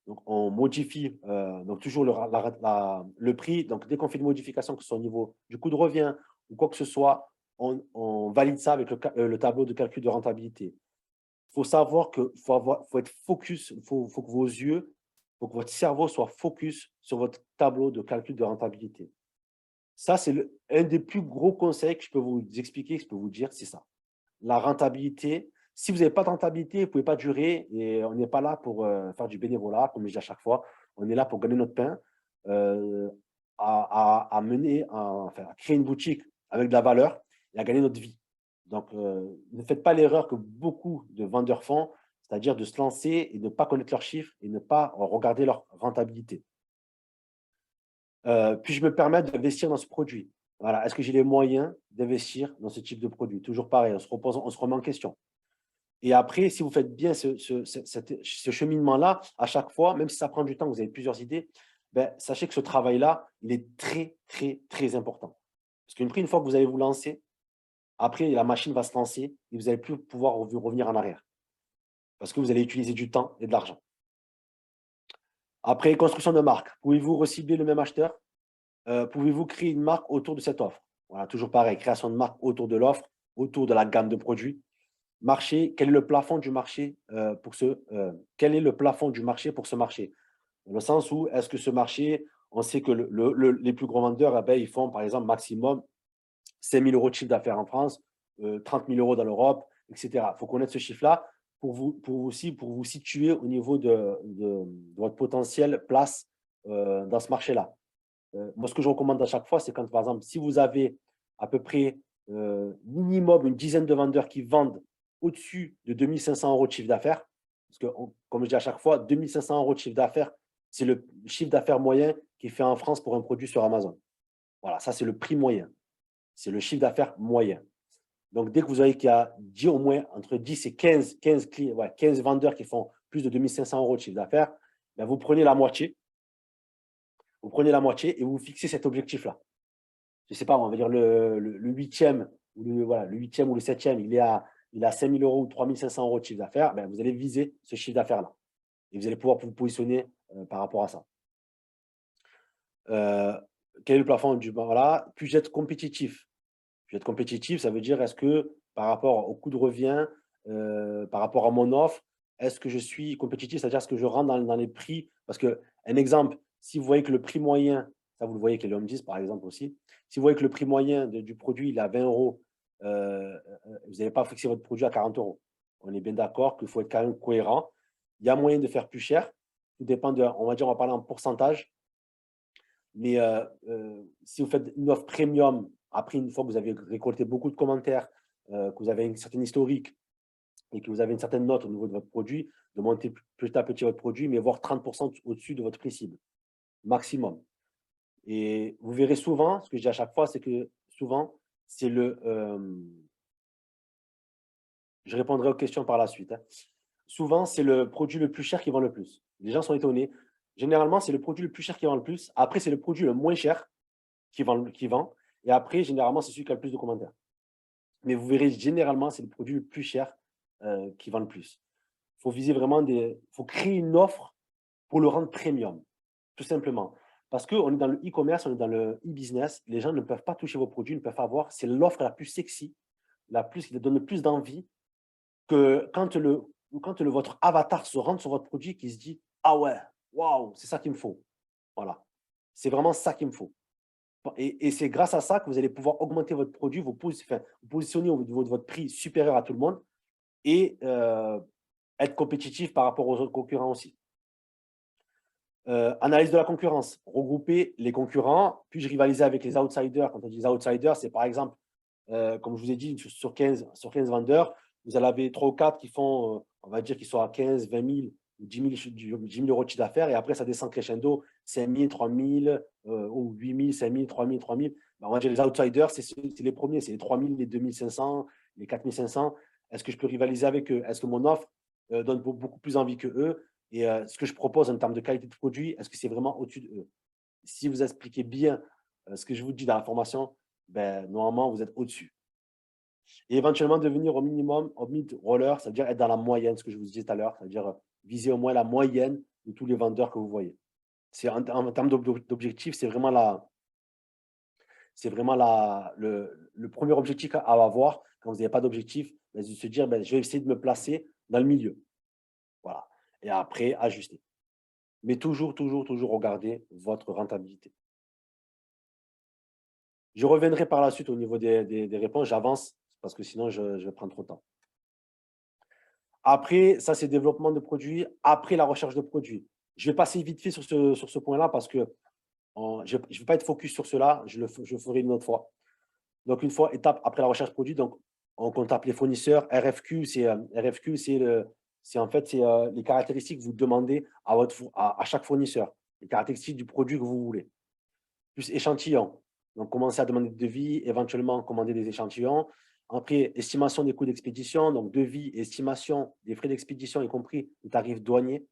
Donc, on modifie donc toujours le prix. Donc, dès qu'on fait une modification, que ce soit au niveau du coût de revient ou quoi que ce soit, on valide ça avec le tableau de calcul de rentabilité. Il faut savoir qu'il faut être focus, il faut que vos yeux, faut que votre cerveau soit focus sur votre tableau de calcul de rentabilité. Ça, c'est un des plus gros conseils que je peux vous expliquer, que je peux vous dire, c'est ça. La rentabilité. Si vous n'avez pas de rentabilité, vous ne pouvez pas durer et on n'est pas là pour faire du bénévolat, comme je dis à chaque fois. On est là pour gagner notre pain, à créer une boutique avec de la valeur et à gagner notre vie. Donc, ne faites pas l'erreur que beaucoup de vendeurs font, c'est-à-dire de se lancer et de ne pas connaître leurs chiffres et ne pas regarder leur rentabilité. Puis, je me permets d'investir dans ce produit. Voilà. Est-ce que j'ai les moyens d'investir dans ce type de produit? Toujours pareil, on se remet en question. Et après, si vous faites bien ce cheminement-là, à chaque fois, même si ça prend du temps, vous avez plusieurs idées, ben, sachez que ce travail-là, il est très, très, très important. Parce une fois que vous allez vous lancer, après, la machine va se lancer et vous n'allez plus pouvoir revenir en arrière. Parce que vous allez utiliser du temps et de l'argent. Après, construction de marque. Pouvez-vous recibler le même acheteur? Pouvez-vous créer une marque autour de cette offre? Voilà, toujours pareil, création de marque autour de l'offre, autour de la gamme de produits. Marché, quel est le plafond du marché quel est le plafond du marché pour ce marché? Dans le sens où, est-ce que ce marché, on sait que les plus gros vendeurs, eh ben, ils font par exemple maximum 5 000 € de chiffre d'affaires en France, 30 000 € dans l'Europe, etc. Il faut connaître ce chiffre-là pour vous situer au niveau de votre potentielle place dans ce marché-là. Moi, ce que je recommande à chaque fois, c'est quand, par exemple, si vous avez à peu près minimum une dizaine de vendeurs qui vendent au-dessus de 2 500 € de chiffre d'affaires, parce que, comme je dis à chaque fois, 2 500 € de chiffre d'affaires, c'est le chiffre d'affaires moyen qui est fait en France pour un produit sur Amazon. Voilà, ça, c'est le prix moyen. C'est le chiffre d'affaires moyen. Donc, dès que vous voyez qu'il y a au moins entre 10 et 15 vendeurs qui font plus de 2 500 € de chiffre d'affaires, ben, vous prenez la moitié. Vous prenez la moitié et vous fixez cet objectif-là. Je ne sais pas, on va dire le huitième ou le septième, il a 5 000 € ou 3 500 € de chiffre d'affaires, ben, vous allez viser ce chiffre d'affaires-là. Et vous allez pouvoir vous positionner par rapport à ça. Quel est le plafond du voilà? Puis-je être compétitif? Puis être compétitif, ça veut dire est-ce que par rapport au coût de revient, par rapport à mon offre, est-ce que je suis compétitif? C'est-à-dire est-ce que je rentre dans les prix? Parce qu'un exemple, si vous voyez que le prix moyen, ça vous le voyez avec les Home10 par exemple aussi, si vous voyez que le prix moyen du produit il est à 20 €, vous n'allez pas fixer votre produit à 40 €. On est bien d'accord qu'il faut être quand même cohérent. Il y a moyen de faire plus cher. Tout dépend on va parler en pourcentage. Mais si vous faites une offre premium, après, une fois que vous avez récolté beaucoup de commentaires, que vous avez une certaine historique et que vous avez une certaine note au niveau de votre produit, de monter petit à petit votre produit, mais voire 30% au-dessus de votre prix cible, maximum. Et vous verrez souvent, ce que je dis à chaque fois, c'est que souvent, c'est je répondrai aux questions par la suite. Souvent, c'est le produit le plus cher qui vend le plus. Les gens sont étonnés. Généralement, c'est le produit le plus cher qui vend le plus. Après, c'est le produit le moins cher qui vend. Et après, généralement, c'est celui qui a le plus de commentaires. Mais vous verrez, généralement, c'est le produit le plus cher qui vend le plus. Il faut viser vraiment faut créer une offre pour le rendre premium, tout simplement. Parce qu'on est dans le e-commerce, on est dans le e-business. Les gens ne peuvent pas toucher vos produits, ne peuvent pas voir. C'est l'offre la plus sexy, qui donne le plus d'envie que votre avatar se rende sur votre produit, qui se dit « Ah ouais, waouh, c'est ça qu'il me faut. » Voilà. C'est vraiment ça qu'il me faut. Et c'est grâce à ça que vous allez pouvoir augmenter votre produit, vous positionner au niveau de votre prix supérieur à tout le monde et être compétitif par rapport aux autres concurrents aussi. Analyse de la concurrence. Regrouper les concurrents, puis-je rivaliser avec les outsiders? Quand on dit outsiders, c'est par exemple, comme je vous ai dit, sur 15 vendeurs, vous en avez 3 ou 4 qui font, on va dire, qui sont à 15, 20 000 ou 10 000 euros de chiffre d'affaires, et après, ça descend crescendo, 5 000, 3 000, ou 8 000, 5 000, 3 000, 3 000. Ben, on va dire les outsiders, c'est les premiers, c'est les 3 000, les 2 500, les 4 500. Est-ce que je peux rivaliser avec eux? Est-ce que mon offre donne beaucoup plus envie que eux? Et ce que je propose en termes de qualité de produit, est-ce que c'est vraiment au-dessus de eux? Si vous expliquez bien ce que je vous dis dans la formation, ben, normalement, vous êtes au-dessus. Et éventuellement, devenir au minimum, au mid-roller, c'est-à-dire être dans la moyenne, ce que je vous disais tout à l'heure, c'est-à-dire viser au moins la moyenne de tous les vendeurs que vous voyez. En termes d'objectif, c'est vraiment, le premier objectif à avoir quand vous n'avez pas d'objectif, c'est de se dire, ben, je vais essayer de me placer dans le milieu. Voilà. Et après, ajuster. Mais toujours regarder votre rentabilité. Je reviendrai par la suite au niveau des réponses. J'avance parce que sinon, je vais prendre trop de temps. Après, ça, c'est développement de produits. Après, la recherche de produits. Je vais passer vite fait sur ce point-là parce que je ne vais pas être focus sur cela. Je le ferai une autre fois. Donc, une fois, étape après la recherche de produits, donc, on contacte les fournisseurs. RFQ, c'est en fait les caractéristiques que vous demandez à chaque fournisseur, les caractéristiques du produit que vous voulez. Plus échantillon. Donc, commencez à demander des devis, éventuellement commander des échantillons. Après, estimation des coûts d'expédition, donc devis, estimation des frais d'expédition, y compris les tarifs douaniers.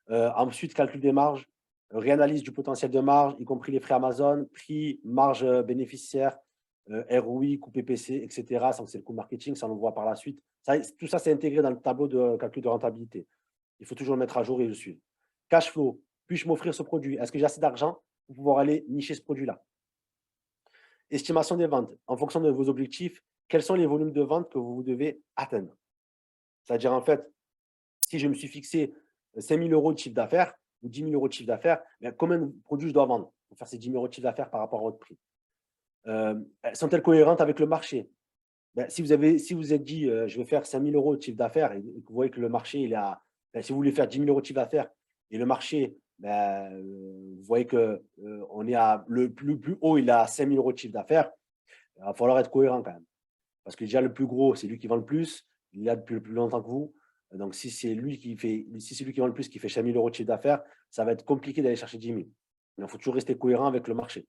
Ensuite, calcul des marges, réanalyse du potentiel de marge, y compris les frais Amazon, prix, marge bénéficiaire, ROI, coût PPC, etc. C'est le coût marketing, ça on le voit par la suite. Tout ça, c'est intégré dans le tableau de calcul de rentabilité. Il faut toujours le mettre à jour et le suivre. Cash flow, puis-je m'offrir ce produit? Est-ce que j'ai assez d'argent pour pouvoir aller nicher ce produit-là? Estimation des ventes. En fonction de vos objectifs, quels sont les volumes de vente que vous devez atteindre? C'est-à-dire, en fait, si je me suis fixé 5 000 euros de chiffre d'affaires ou 10 000 euros de chiffre d'affaires, combien de produits je dois vendre pour faire ces 10 000 euros de chiffre d'affaires par rapport à votre prix? Sont-elles cohérentes avec le marché? Si vous êtes dit, je vais faire 5 000 euros de chiffre d'affaires et que vous voyez que le marché, il est à, si vous voulez faire 10 000 euros de chiffre d'affaires et le marché, vous voyez qu'on est à le plus haut, il est à 5 000 euros de chiffre d'affaires, il va falloir être cohérent quand même. Parce que déjà, le plus gros, c'est lui qui vend le plus, il est là depuis le plus longtemps que vous. Donc, si c'est lui qui vend le plus, qui fait 5 000 euros de chiffre d'affaires, ça va être compliqué d'aller chercher 10 000. Il faut toujours rester cohérent avec le marché.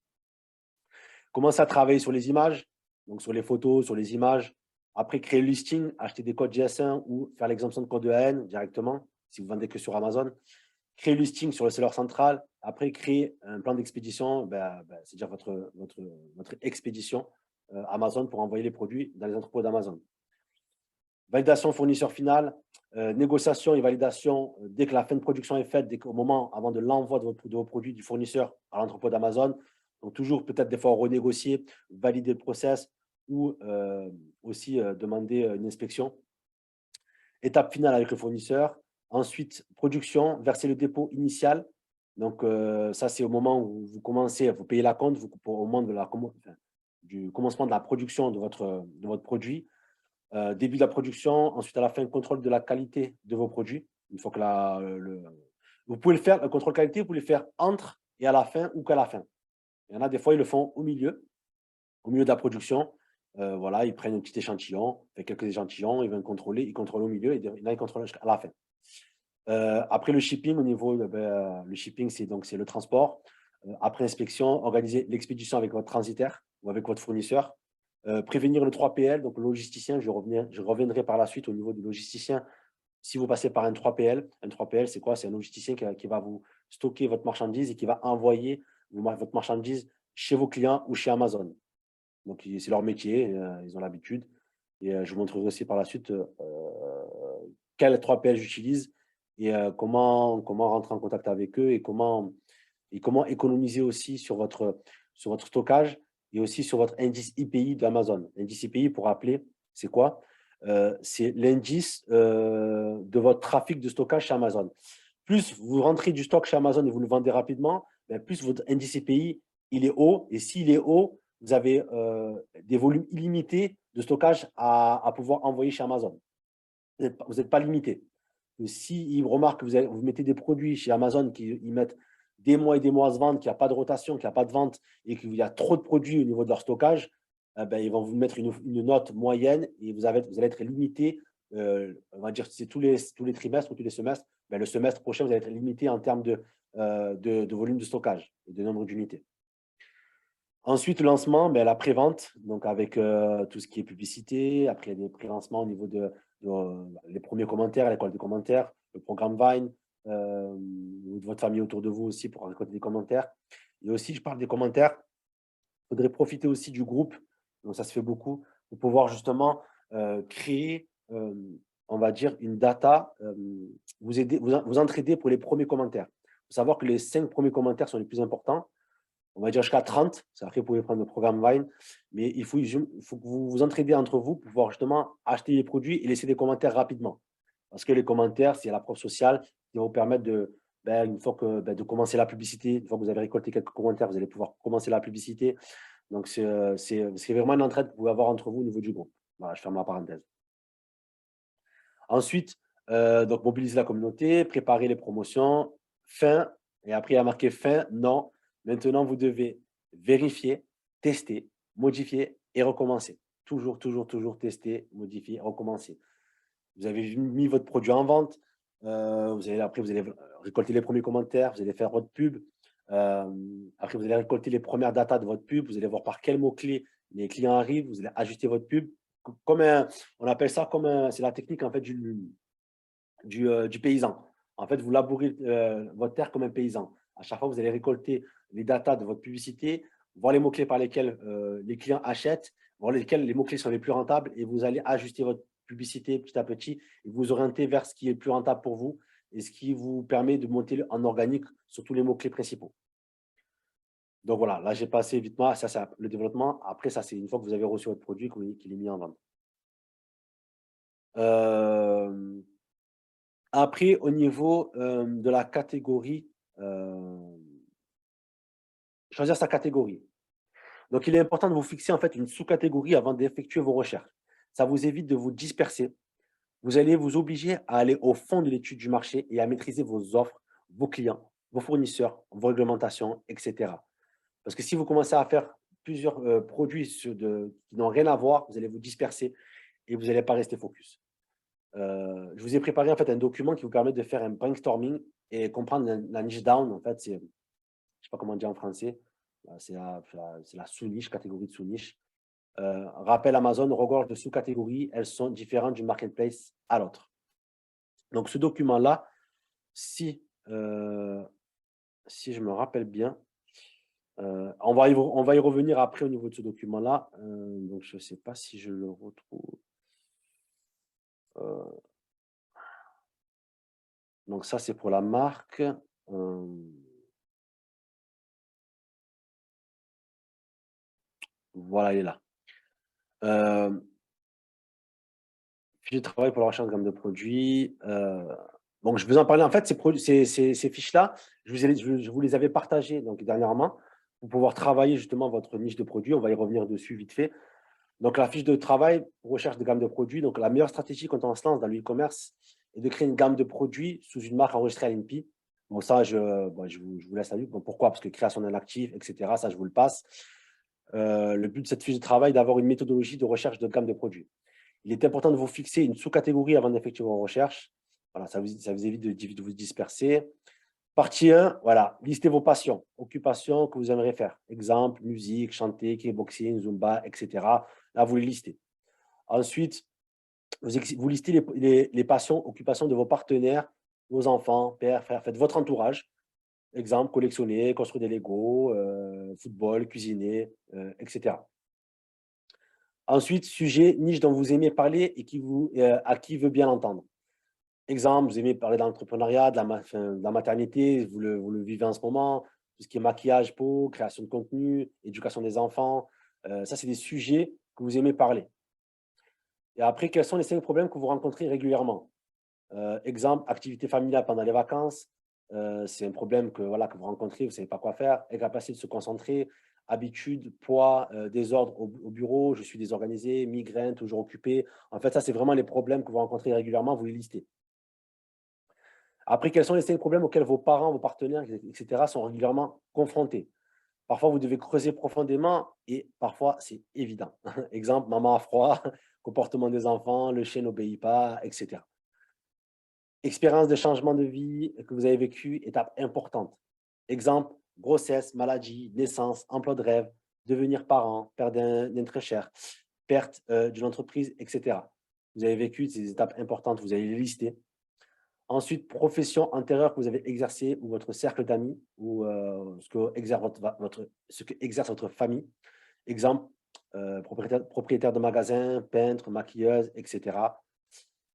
Commencez à travailler sur les images, donc sur les photos, sur les images. Après, créer le listing, acheter des codes GS1 ou faire l'exemption de code EAN directement, si vous vendez que sur Amazon. Créer le listing sur le seller central. Après, créer un plan d'expédition, c'est-à-dire votre expédition Amazon pour envoyer les produits dans les entrepôts d'Amazon. Validation fournisseur final, négociation et validation dès que la fin de production est faite, avant de l'envoi de vos produits du fournisseur à l'entrepôt d'Amazon. Donc, toujours peut-être des fois renégocier, valider le process ou aussi demander une inspection. Étape finale avec le fournisseur. Ensuite, production, verser le dépôt initial. Donc, ça, c'est au moment où vous commencez, vous payez la compte, au moment du commencement de la production de votre produit. Début de la production, ensuite à la fin, contrôle de la qualité de vos produits. Une fois que vous pouvez le faire, le contrôle qualité, vous pouvez le faire entre et à la fin ou qu'à la fin. Il y en a des fois, ils le font au milieu de la production. Voilà, ils prennent un petit échantillon, quelques échantillons, ils vont contrôler, ils contrôlent au milieu et là, ils contrôlent à la fin. Après le shipping, au niveau, le shipping, c'est le transport. Après inspection, organiser l'expédition avec votre transitaire ou avec votre fournisseur. Prévenir le 3PL, donc le logisticien, je reviendrai par la suite au niveau du logisticien. Si vous passez par un 3PL c'est quoi? C'est un logisticien qui va vous stocker votre marchandise et qui va envoyer votre marchandise chez vos clients ou chez Amazon. Donc, c'est leur métier, ils ont l'habitude. Et je vous montrerai aussi par la suite quel 3PL j'utilise et comment rentrer en contact avec eux et comment et comment économiser aussi sur votre stockage et aussi sur votre indice IPI d'Amazon. L'indice IPI, pour rappeler, c'est quoi? C'est l'indice de votre trafic de stockage chez Amazon. Plus vous rentrez du stock chez Amazon et vous le vendez rapidement, ben plus votre indice IPI il est haut. Et s'il est haut, vous avez des volumes illimités de stockage à pouvoir envoyer chez Amazon. Vous n'êtes pas limité. S'ils remarquent que vous mettez des produits chez Amazon qui mettent des mois et des mois à se vendre, qu'il n'y a pas de rotation, qu'il n'y a pas de vente et qu'il y a trop de produits au niveau de leur stockage, ben, ils vont vous mettre une note moyenne et vous allez être limité. On va dire que c'est tous les trimestres ou tous les semestres. Ben, le semestre prochain, vous allez être limité en termes de volume de stockage et de nombre d'unités. Ensuite, le lancement, ben, la pré-vente, donc avec tout ce qui est publicité. Après, il y a des pré-lancements au niveau les premiers commentaires, l'école des commentaires, le programme Vine, ou de votre famille autour de vous aussi pour récolter des commentaires. Et aussi, je parle des commentaires, il faudrait profiter aussi du groupe, donc ça se fait beaucoup, pour pouvoir justement créer, on va dire, une data, vous entraider pour les premiers commentaires. Il faut savoir que les 5 premiers commentaires sont les plus importants. On va dire jusqu'à 30, après vous pouvez prendre le programme Vine, mais il faut que vous vous entraidez entre vous pour pouvoir justement acheter les produits et laisser des commentaires rapidement. Parce que les commentaires, c'est la preuve sociale qui va vous permettre une fois de commencer la publicité. Une fois que vous avez récolté quelques commentaires, vous allez pouvoir commencer la publicité. Donc, c'est vraiment une entraide que vous pouvez avoir entre vous au niveau du groupe. Voilà, je ferme la parenthèse. Ensuite, donc mobiliser la communauté, préparer les promotions, fin, et après il y a marqué fin, non. Maintenant, vous devez vérifier, tester, modifier et recommencer. Toujours tester, modifier, recommencer. Vous avez mis votre produit en vente. Après, vous allez récolter les premiers commentaires. Vous allez faire votre pub. Après, vous allez récolter les premières datas de votre pub. Vous allez voir par quels mots-clés les clients arrivent. Vous allez ajuster votre pub. On appelle ça c'est la technique en fait du paysan. En fait, vous labourez votre terre comme un paysan. À chaque fois, vous allez récolter les datas de votre publicité, voir les mots-clés par lesquels les clients achètent, voir les mots-clés sont les plus rentables et vous allez ajuster votre publicité petit à petit et vous orienter vers ce qui est le plus rentable pour vous et ce qui vous permet de monter en organique sur tous les mots-clés principaux. Donc voilà, là, j'ai passé vite ça, c'est le développement. Après, ça, c'est une fois que vous avez reçu votre produit qu'il est mis en vente. Après, au niveau de la catégorie, choisir sa catégorie. Donc, il est important de vous fixer en fait une sous-catégorie avant d'effectuer vos recherches. Ça vous évite de vous disperser. Vous allez vous obliger à aller au fond de l'étude du marché et à maîtriser vos offres, vos clients, vos fournisseurs, vos réglementations, etc. Parce que si vous commencez à faire plusieurs produits qui n'ont rien à voir, vous allez vous disperser et vous n'allez pas rester focus. Je vous ai préparé en fait un document qui vous permet de faire un brainstorming et comprendre la niche down. En fait, je ne sais pas comment dire en français. C'est la sous-niche, catégorie de sous-niche. Rappel Amazon regorge de sous-catégories. Elles sont différentes d'une marketplace à l'autre. Donc, ce document-là, si je me rappelle bien, on va y revenir après au niveau de ce document-là. Donc, je ne sais pas si je le retrouve. Donc, ça, c'est pour la marque. Voilà, il est là. Fiche de travail pour la recherche de gamme de produits. Donc, je vous en parlais. En fait, ces fiches-là, je vous les avais partagées donc, dernièrement pour pouvoir travailler justement votre niche de produits. On va y revenir dessus vite fait. Donc, la fiche de travail pour recherche de gamme de produits. Donc, la meilleure stratégie quand on se lance dans l'e-commerce est de créer une gamme de produits sous une marque enregistrée à l'INPI. Bon, ça, je vous laisse la vue. Bon, pourquoi? Parce que création d'un actif, etc., ça, je vous le passe. Le but de cette fiche de travail est d'avoir une méthodologie de recherche de gamme de produits. Il est important de vous fixer une sous-catégorie avant d'effectuer vos recherches. Voilà, ça vous évite de vous disperser. Partie 1, voilà, listez vos passions, occupations que vous aimeriez faire. Exemple, musique, chanter, kickboxing, zumba, etc. Là, vous les listez. Ensuite, vous listez les passions, occupations de vos partenaires, vos enfants, pères, frères, faites votre entourage. Exemple, collectionner, construire des Legos, football, cuisiner, etc. Ensuite, sujet, niche dont vous aimez parler et à qui veut bien l'entendre. Exemple, vous aimez parler d'entrepreneuriat, de la maternité, vous le vivez en ce moment, tout ce qui est maquillage, peau, création de contenu, éducation des enfants. Ça, c'est des sujets que vous aimez parler. Et après, quels sont les 5 problèmes que vous rencontrez régulièrement? Exemple, activité familiale pendant les vacances. C'est un problème que, voilà, que vous rencontrez, vous ne savez pas quoi faire. Incapacité de se concentrer, habitude, poids, désordre au bureau, je suis désorganisé, migraine, toujours occupé. En fait, ça, c'est vraiment les problèmes que vous rencontrez régulièrement, vous les listez. Après, quels sont les 5 problèmes auxquels vos parents, vos partenaires, etc., sont régulièrement confrontés? Parfois, vous devez creuser profondément et parfois, c'est évident. Exemple, maman a froid, comportement des enfants, le chien n'obéit pas, etc. Expérience de changement de vie que vous avez vécu, étape importante. Exemple, grossesse, maladie, naissance, emploi de rêve, devenir parent, perte d'un très cher, perte d'une entreprise, etc. Vous avez vécu ces étapes importantes, vous allez les lister. Ensuite, profession antérieure que vous avez exercée ou votre cercle d'amis ou ce que exerce votre famille. Exemple, propriétaire de magasin, peintre, maquilleuse, etc.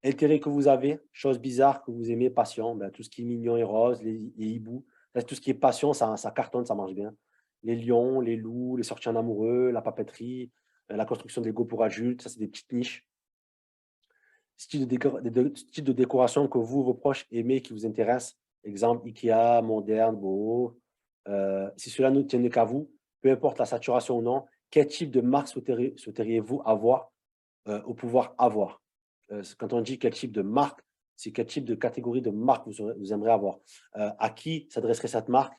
Intérêt que vous avez, choses bizarres que vous aimez, passion, ben, tout ce qui est mignon et rose, les hiboux. Là, tout ce qui est passion, ça cartonne, ça marche bien. Les lions, les loups, les sorties en amoureux, la papeterie, la construction de Lego pour adultes, ça, c'est des petites niches. Style de décoration que vous, vos proches aimez, qui vous intéresse. Exemple, Ikea, moderne, beau. Si cela ne tenait qu'à vous, peu importe la saturation ou non, quel type de marque souhaiteriez-vous avoir au pouvoir avoir? Quand on dit quel type de marque, c'est quel type de catégorie de marque vous aimeriez avoir. À qui s'adresserait cette marque?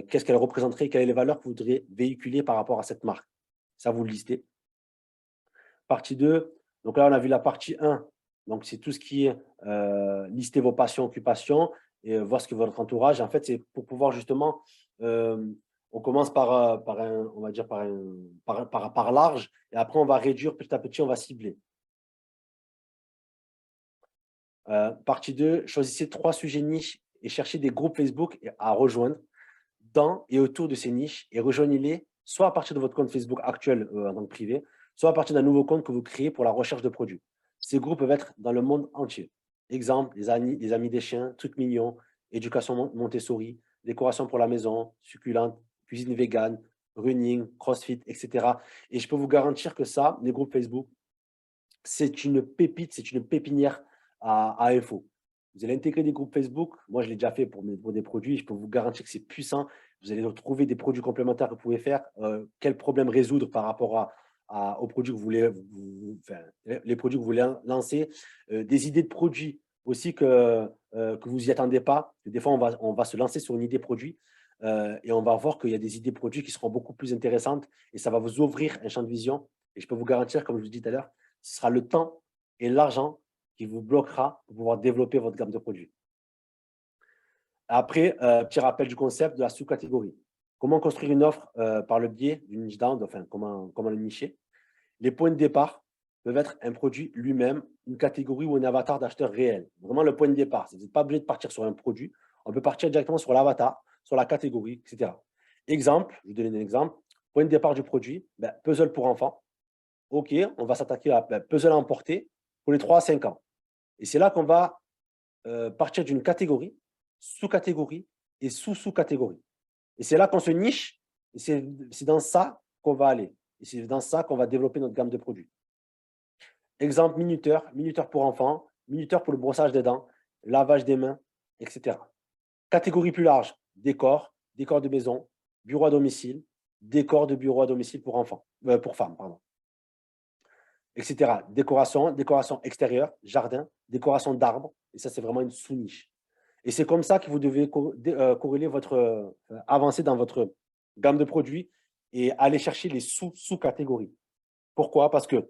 Qu'est-ce qu'elle représenterait? Quelles sont les valeurs que vous voudriez véhiculer par rapport à cette marque? Ça, vous le listez. Partie 2, donc là, on a vu la partie 1. Donc, c'est tout ce qui est lister vos passions, occupations et voir ce que votre entourage. En fait, c'est pour pouvoir justement, on commence on va dire par large et après, on va réduire petit à petit, on va cibler. Partie 2, choisissez 3 sujets niches et cherchez des groupes Facebook à rejoindre dans et autour de ces niches et rejoignez-les soit à partir de votre compte Facebook actuel en tant que privé, soit à partir d'un nouveau compte que vous créez pour la recherche de produits. Ces groupes peuvent être dans le monde entier. Exemple, les amis des chiens, trucs mignons, éducation Montessori, décoration pour la maison, succulente, cuisine végane, running, crossfit, etc. Et je peux vous garantir que ça, les groupes Facebook, c'est une pépite, c'est une pépinière à infos. Vous allez intégrer des groupes Facebook. Moi, je l'ai déjà fait pour des produits. Je peux vous garantir que c'est puissant. Vous allez retrouver des produits complémentaires que vous pouvez faire. Quel problème résoudre par rapport aux produits que vous voulez, les produits que vous voulez lancer. Des idées de produits aussi que vous n'y attendez pas. Des fois, on va se lancer sur une idée produit et on va voir qu'il y a des idées produits qui seront beaucoup plus intéressantes et ça va vous ouvrir un champ de vision. Et je peux vous garantir, comme je vous dis tout à l'heure, ce sera le temps et l'argent qui vous bloquera pour pouvoir développer votre gamme de produits. Après, petit rappel du concept de la sous-catégorie. Comment construire une offre par le biais d'une niche down, enfin, comment le nicher. Les points de départ peuvent être un produit lui-même, une catégorie ou un avatar d'acheteur réel. Vraiment le point de départ. Vous n'êtes pas obligé de partir sur un produit. On peut partir directement sur l'avatar, sur la catégorie, etc. Exemple, je vais vous donner un exemple. Point de départ du produit, puzzle pour enfants. OK, on va s'attaquer à puzzle à emporter pour les 3 à 5 ans. Et c'est là qu'on va partir d'une catégorie, sous-catégorie et sous-sous-catégorie. Et c'est là qu'on se niche et c'est dans ça qu'on va aller. Et c'est dans ça qu'on va développer notre gamme de produits. Exemple, minuteur, minuteur pour enfants, minuteur pour le brossage des dents, lavage des mains, etc. Catégorie plus large, décor, décor de maison, bureau à domicile, décor de bureau à domicile pour enfants, pour femmes, pardon. Etc. Décoration, décoration extérieure, jardin, décoration d'arbres. Et ça, c'est vraiment une sous-niche. Et c'est comme ça que vous devez corréler votre avancée dans votre gamme de produits et aller chercher les sous-catégories. Pourquoi? Parce que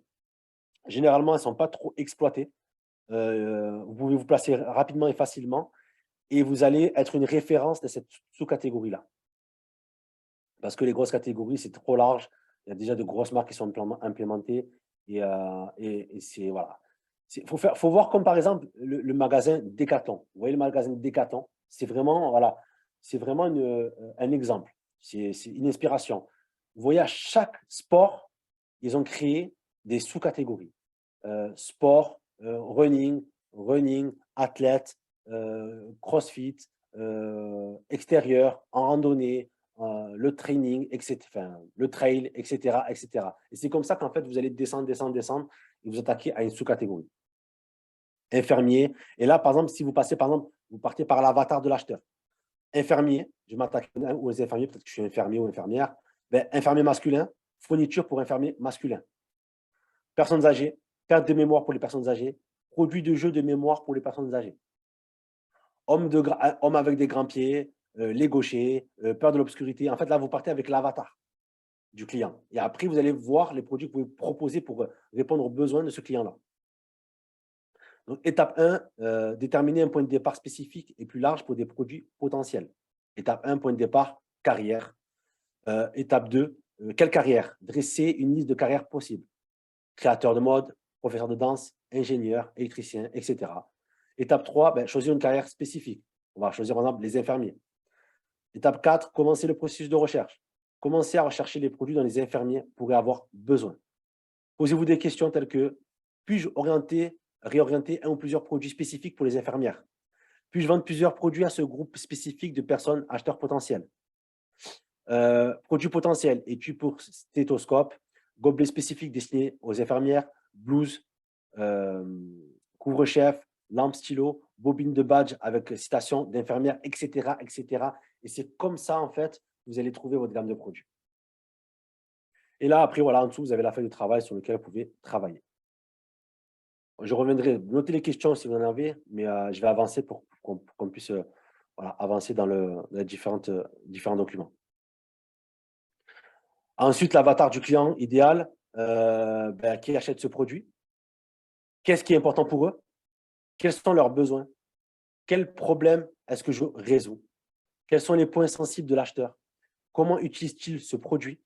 généralement, elles ne sont pas trop exploitées. Vous pouvez vous placer rapidement et facilement et vous allez être une référence de cette sous-catégorie-là. Parce que les grosses catégories, c'est trop large. Il y a déjà de grosses marques qui sont implémentées. Et c'est voilà. Faut voir comme par exemple le magasin Decathlon. Vous voyez le magasin Decathlon, c'est vraiment voilà, c'est vraiment un exemple. C'est une inspiration. Vous voyez à chaque sport, ils ont créé des sous-catégories. Sport, running, athlète, crossfit, extérieur, en randonnée, le training, etc., enfin, le trail, etc., etc. Et c'est comme ça qu'en fait, vous allez descendre, descendre, descendre et vous attaquez à une sous-catégorie. Infirmier. Et là, par exemple, si vous passez, par exemple, vous partez par l'avatar de l'acheteur. Infirmier, je m'attaque aux infirmiers, peut-être que je suis infirmier ou infirmière. Ben, infirmier masculin, fourniture pour infirmier masculin. Personnes âgées, carte de mémoire pour les personnes âgées, produits de jeu de mémoire pour les personnes âgées. Homme avec des grands pieds, les gauchers, peur de l'obscurité. En fait, là, vous partez avec l'avatar du client. Et après, vous allez voir les produits que vous pouvez proposer pour répondre aux besoins de ce client-là. Donc, étape 1, déterminer un point de départ spécifique et plus large pour des produits potentiels. Étape 1, point de départ, carrière. Étape 2, quelle carrière? Dresser une liste de carrières possibles. Créateur de mode, professeur de danse, ingénieur, électricien, etc. Étape 3, ben, choisir une carrière spécifique. On va choisir par exemple les infirmiers. Étape 4, commencer le processus de recherche. Commencez à rechercher les produits dont les infirmiers pourraient avoir besoin. Posez-vous des questions telles que, puis-je réorienter un ou plusieurs produits spécifiques pour les infirmières? Puis-je vendre plusieurs produits à ce groupe spécifique de personnes acheteurs potentiels? Produits potentiels, étui pour stéthoscope, gobelet spécifique destiné aux infirmières, blouse, couvre-chef, lampe stylo, bobine de badge avec citation d'infirmière, etc., etc. Et c'est comme ça, en fait, que vous allez trouver votre gamme de produits. Et là, après, voilà, en dessous, vous avez la feuille de travail sur laquelle vous pouvez travailler. Je reviendrai, notez les questions si vous en avez, mais je vais avancer pour qu'on puisse voilà, avancer dans les différents documents. Ensuite, l'avatar du client idéal, ben, qui achète ce produit. Qu'est-ce qui est important pour eux? Quels sont leurs besoins? Quels problèmes est-ce que je résous? Quels sont les points sensibles de l'acheteur? Comment utilise-t-il ce produit?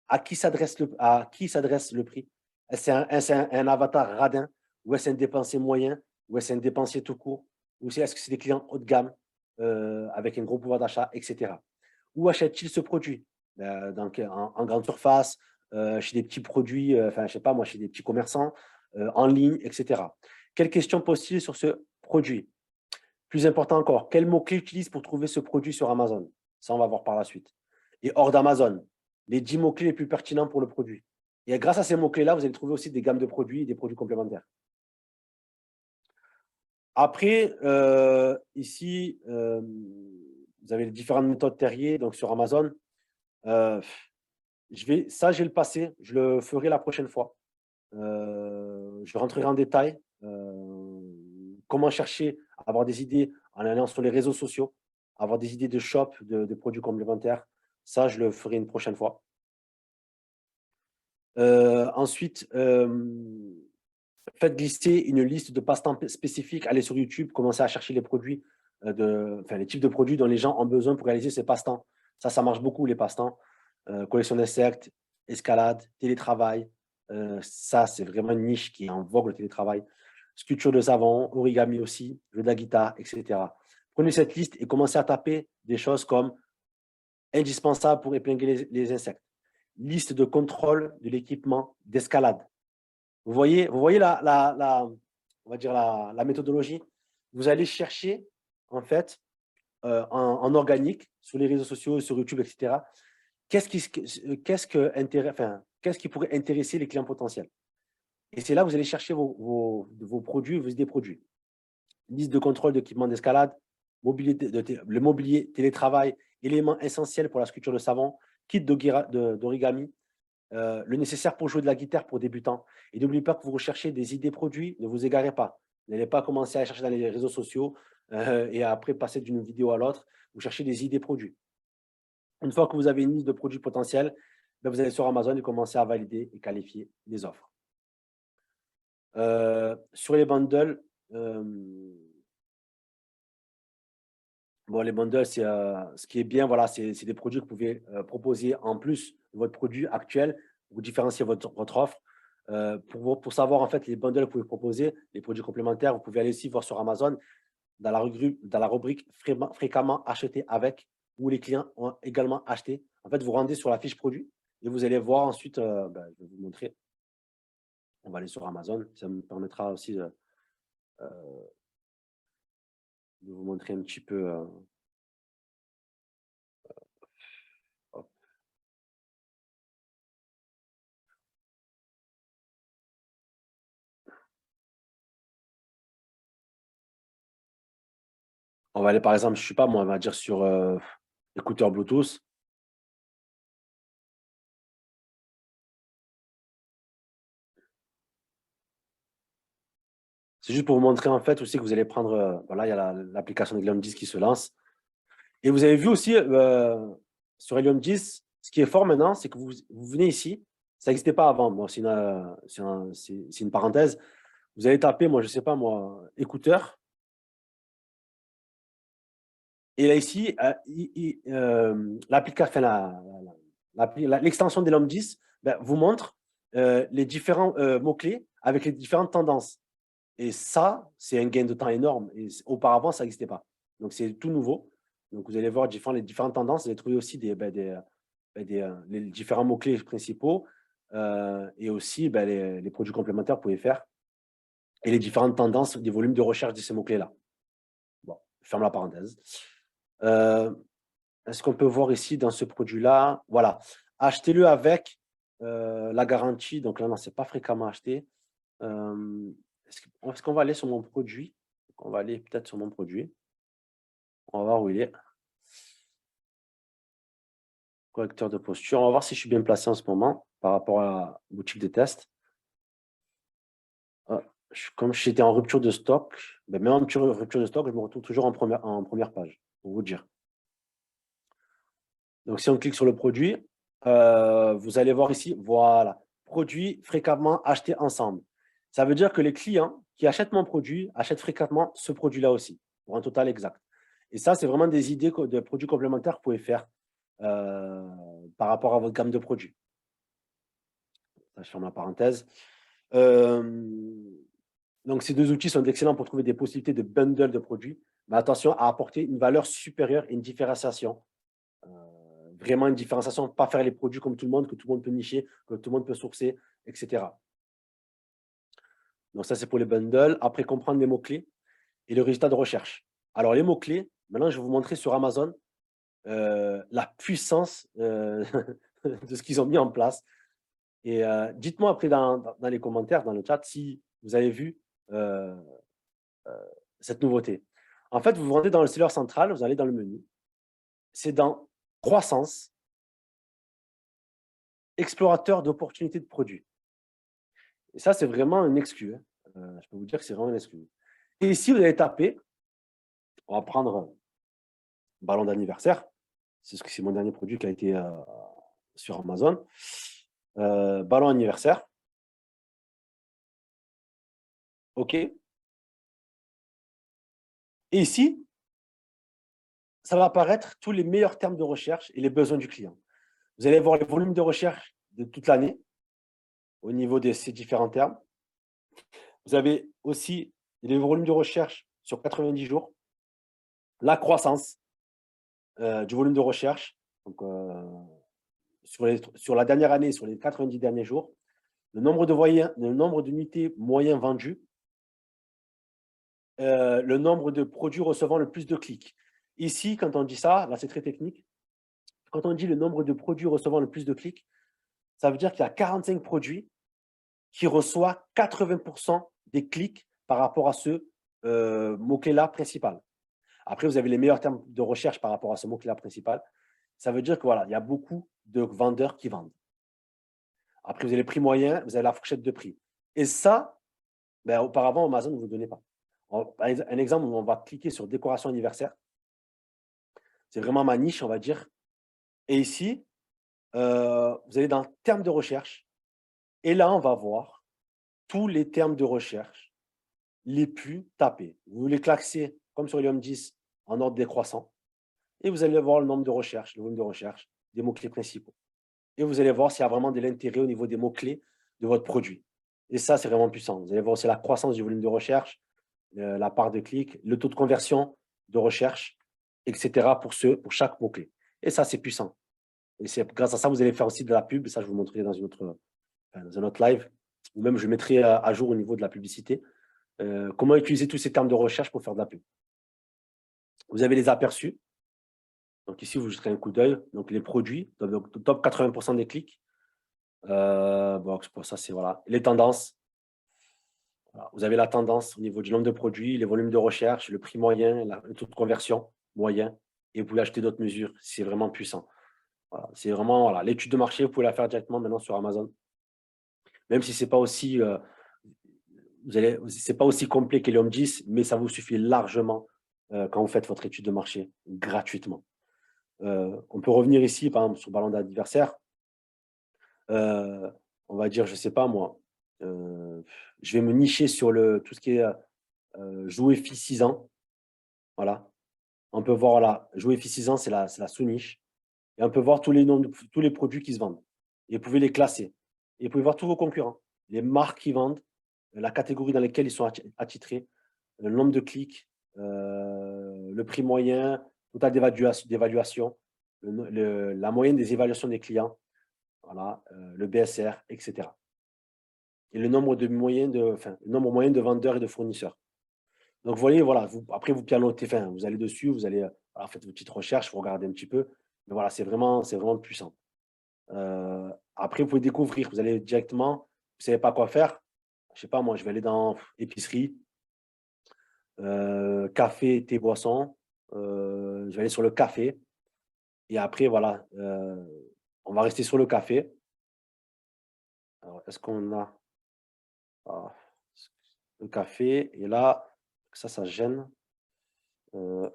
À qui s'adresse le prix? Est-ce un avatar radin? Ou est-ce un dépensier moyen? Ou est-ce un dépensier tout court? Ou est-ce que c'est des clients haut de gamme avec un gros pouvoir d'achat, etc. Où achète-t-il ce produit? Donc, en grande surface, chez des petits produits, enfin, je sais pas moi, chez des petits commerçants, en ligne, etc. Quelles questions pose-t-il sur ce produit? Plus important encore, quels mots-clés utilise pour trouver ce produit sur Amazon? Ça, on va voir par la suite. Et hors d'Amazon, les 10 mots-clés les plus pertinents pour le produit. Et grâce à ces mots-clés-là, vous allez trouver aussi des gammes de produits et des produits complémentaires. Après, ici, vous avez les différentes méthodes Terrier, donc sur Amazon. Ça, j'ai le passé, je le ferai la prochaine fois. Je rentrerai en détail. Comment chercher à avoir des idées en allant sur les réseaux sociaux, avoir des idées de shop, de produits complémentaires. Ça, je le ferai une prochaine fois. Ensuite, faites glisser une liste de passe-temps spécifiques. Allez sur YouTube, commencez à chercher les produits, les types de produits dont les gens ont besoin pour réaliser ces passe-temps. Ça marche beaucoup, les passe-temps. Collection d'insectes, escalade, télétravail. Ça, c'est vraiment une niche qui est en vogue, le télétravail. Sculpture de savon, origami aussi, jeu de la guitare, etc. Prenez cette liste et commencez à taper des choses comme indispensable pour épingler les insectes. Liste de contrôle de l'équipement d'escalade. Vous voyez on va dire la méthodologie. Vous allez chercher, en fait, en organique, sur les réseaux sociaux, sur YouTube, etc. Qu'est-ce qui pourrait intéresser les clients potentiels? Et c'est là que vous allez chercher vos produits, vos idées produits. Liste de contrôle d'équipement d'escalade, le mobilier, télétravail, éléments essentiels pour la sculpture de savon, kit d'origami, le nécessaire pour jouer de la guitare pour débutants. Et n'oubliez pas que vous recherchez des idées produits, ne vous égarez pas. N'allez pas commencer à chercher dans les réseaux sociaux et après passer d'une vidéo à l'autre. Vous cherchez des idées produits. Une fois que vous avez une liste de produits potentiels, vous allez sur Amazon et commencer à valider et qualifier les offres. Sur les bundles, les bundles, ce qui est bien, voilà, c'est des produits que vous pouvez proposer en plus de votre produit actuel, vous différenciez votre offre. Pour savoir en fait les bundles que vous pouvez proposer, les produits complémentaires, vous pouvez aller aussi voir sur Amazon dans la rubrique fréquemment acheté avec, où les clients ont également acheté. En fait, vous rendez sur la fiche produit et vous allez voir ensuite, je vais vous montrer. On va aller sur Amazon, ça me permettra aussi de vous montrer un petit peu On va aller, par exemple, je ne sais pas, moi, on va dire sur écouteur Bluetooth. C'est juste pour vous montrer, en fait, aussi que vous allez prendre… voilà, il y a l'application de Helium 10 qui se lance. Et vous avez vu aussi, sur Helium 10, ce qui est fort maintenant, c'est que vous venez ici. Ça n'existait pas avant. Bon, c'est une parenthèse. Vous allez taper, moi, je ne sais pas, moi, écouteur. Et là, ici, l'application, l'extension d'Helium 10 vous montre les différents mots-clés avec les différentes tendances. Et ça, c'est un gain de temps énorme. Et auparavant, ça n'existait pas. Donc, c'est tout nouveau. Donc, vous allez voir les différentes tendances. Vous allez trouver aussi les différents mots-clés principaux et aussi les produits complémentaires que vous pouvez faire et les différentes tendances des volumes de recherche de ces mots-clés-là. Bon, je ferme la parenthèse. Est-ce qu'on peut voir ici dans ce produit-là? Voilà. Achetez-le avec la garantie. Donc là, non, ce n'est pas fréquemment acheté. Est-ce qu'on va aller sur mon produit? On va aller peut-être sur mon produit. On va voir où il est. Correcteur de posture. On va voir si je suis bien placé en ce moment par rapport à la boutique de test. Comme j'étais en rupture de stock, même en rupture de stock, je me retrouve toujours en première page, pour vous dire. Donc, si on clique sur le produit, vous allez voir ici, voilà, produit fréquemment acheté ensemble. Ça veut dire que les clients qui achètent mon produit achètent fréquemment ce produit-là aussi, pour un total exact. Et ça, c'est vraiment des idées de produits complémentaires que vous pouvez faire par rapport à votre gamme de produits. Ça, je ferme la parenthèse. Donc, ces deux outils sont excellents pour trouver des possibilités de bundle de produits, mais attention à apporter une valeur supérieure et une différenciation. Vraiment une différenciation, pas faire les produits comme tout le monde, que tout le monde peut nicher, que tout le monde peut sourcer, etc. Donc, ça, c'est pour les bundles. Après, comprendre les mots-clés et le résultat de recherche. Alors, les mots-cles, maintenant, je vais vous montrer sur Amazon la puissance de ce qu'ils ont mis en place. Et dites-moi après dans les commentaires, dans le chat, si vous avez vu cette nouveauté. En fait, vous vous rendez dans le seller central, vous allez dans le menu. C'est dans croissance, explorateur d'opportunités de produits. Et ça, c'est vraiment un exclu. Je peux vous dire que c'est vraiment un exclu. Et ici, vous allez taper, on va prendre ballon d'anniversaire. C'est mon dernier produit qui a été sur Amazon. Ballon anniversaire. OK. Et ici, ça va apparaître tous les meilleurs termes de recherche et les besoins du client. Vous allez voir les volumes de recherche de toute l'année au niveau de ces différents termes. Vous avez aussi les volumes de recherche sur 90 jours, la croissance du volume de recherche donc, sur la dernière année, sur les 90 derniers jours, le nombre d'unités moyens vendues, le nombre de produits recevant le plus de clics. Ici, quand on dit ça, là c'est très technique, quand on dit le nombre de produits recevant le plus de clics, ça veut dire qu'il y a 45 produits qui reçoivent 80% des clics par rapport à ce mot-clé-là principal. Après, vous avez les meilleurs termes de recherche par rapport à ce mot-clé-là principal. Ça veut dire que voilà, il y a beaucoup de vendeurs qui vendent. Après, vous avez les prix moyens, vous avez la fourchette de prix. Et ça, auparavant, Amazon ne vous donnait pas. Un exemple où on va cliquer sur décoration anniversaire. C'est vraiment ma niche, on va dire. Et ici, vous allez dans termes de recherche. Et là, on va voir tous les termes de recherche les plus tapés. Vous les classer comme sur Helium 10 en ordre décroissant. Et vous allez voir le nombre de recherches, le volume de recherche des mots-clés principaux. Et vous allez voir s'il y a vraiment de l'intérêt au niveau des mots-clés de votre produit. Et ça, c'est vraiment puissant. Vous allez voir aussi la croissance du volume de recherche, la part de clics, le taux de conversion de recherche, etc. pour chaque mot-clé. Et ça, c'est puissant. Et c'est grâce à ça, vous allez faire aussi de la pub. Ça, je vous montrerai dans un autre live. Ou même, je mettrai à jour au niveau de la publicité. Comment utiliser tous ces termes de recherche pour faire de la pub. Vous avez les aperçus. Donc ici, vous jeterez un coup d'œil. Donc les produits, donc top 80% des clics. Bon, ça, c'est voilà. Les tendances. Voilà. Vous avez la tendance au niveau du nombre de produits, les volumes de recherche, le prix moyen, le taux de conversion moyen, et vous pouvez acheter d'autres mesures. C'est vraiment puissant. Voilà. C'est vraiment voilà, l'étude de marché, vous pouvez la faire directement maintenant sur Amazon. Même si ce n'est pas aussi, c'est pas aussi complet qu'Helium 10, mais ça vous suffit largement quand vous faites votre étude de marché gratuitement. On peut revenir ici, par exemple, sur ballon d'adversaire. On va dire, je ne sais pas moi, je vais me nicher sur tout ce qui est jouer FI 6 ans. Voilà. On peut voir là, jouer FI 6 ans, c'est la sous-niche. Et on peut voir tous les produits qui se vendent. Et vous pouvez les classer. Et vous pouvez voir tous vos concurrents, les marques qui vendent, la catégorie dans laquelle ils sont attitrés, le nombre de clics, le prix moyen, total d'évaluation, la moyenne des évaluations des clients, voilà, le BSR, etc. Et le nombre moyen de vendeurs et de fournisseurs. Donc, vous voyez, voilà, après, vous pianotez, vous allez dessus, vous allez, voilà, faites vos petites recherches, vous regardez un petit peu. Mais voilà, c'est vraiment puissant. Après, vous pouvez découvrir, vous allez directement, vous ne savez pas quoi faire. Je ne sais pas, moi, je vais aller dans épicerie, café, thé, boisson. Je vais aller sur le café. Et après, voilà, on va rester sur le café. Alors, est-ce qu'on a le café? Et là, ça gêne.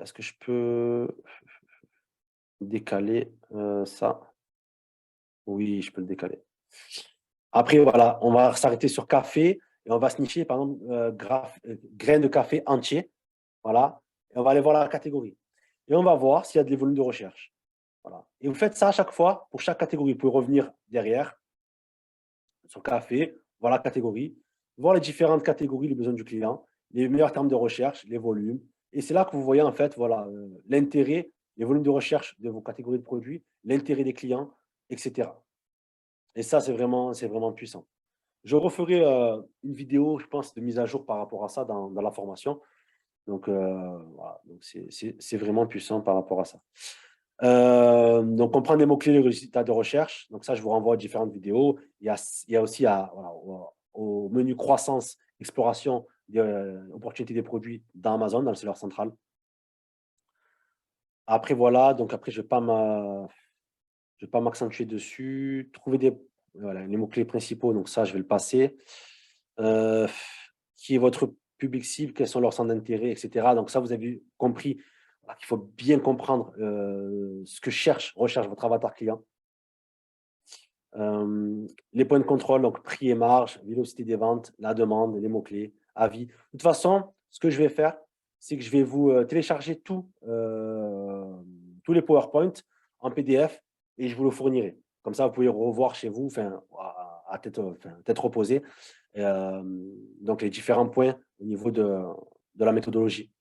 Est-ce que je peux décaler ça? Oui, je peux le décaler. Après, voilà, on va s'arrêter sur café et on va se nicher, par exemple, graines de café entier. Voilà. Et on va aller voir la catégorie. Et on va voir s'il y a des volumes de recherche. Voilà. Et vous faites ça à chaque fois pour chaque catégorie. Vous pouvez revenir derrière sur café, voir la catégorie, voir les différentes catégories, les besoins du client, les meilleurs termes de recherche, les volumes. Et c'est là que vous voyez en fait voilà, l'intérêt, les volumes de recherche de vos catégories de produits, l'intérêt des clients, etc. Et ça, c'est vraiment puissant. Je referai une vidéo, je pense, de mise à jour par rapport à ça dans la formation. Donc, voilà, donc c'est vraiment puissant par rapport à ça. Donc, on prend des mots-clés, les résultats de recherche. Donc, ça, je vous renvoie à différentes vidéos. Il y a aussi voilà, au menu croissance, exploration, opportunité des produits dans Amazon, dans le seller central. Après, voilà, donc après, je ne vais pas m'accentuer dessus. Trouver voilà, les mots-clés principaux, donc ça, je vais le passer. Qui est votre public cible, quels sont leurs centres d'intérêt, etc. Donc ça, vous avez compris qu'il faut bien comprendre ce que recherche votre avatar client. Les points de contrôle, donc prix et marge, vélocité des ventes, la demande, les mots-clés, avis. De toute façon, ce que je vais faire, c'est que je vais vous télécharger tous les PowerPoint en PDF et je vous le fournirai. Comme ça, vous pouvez revoir chez vous, à tête reposée, donc les différents points au niveau de la méthodologie.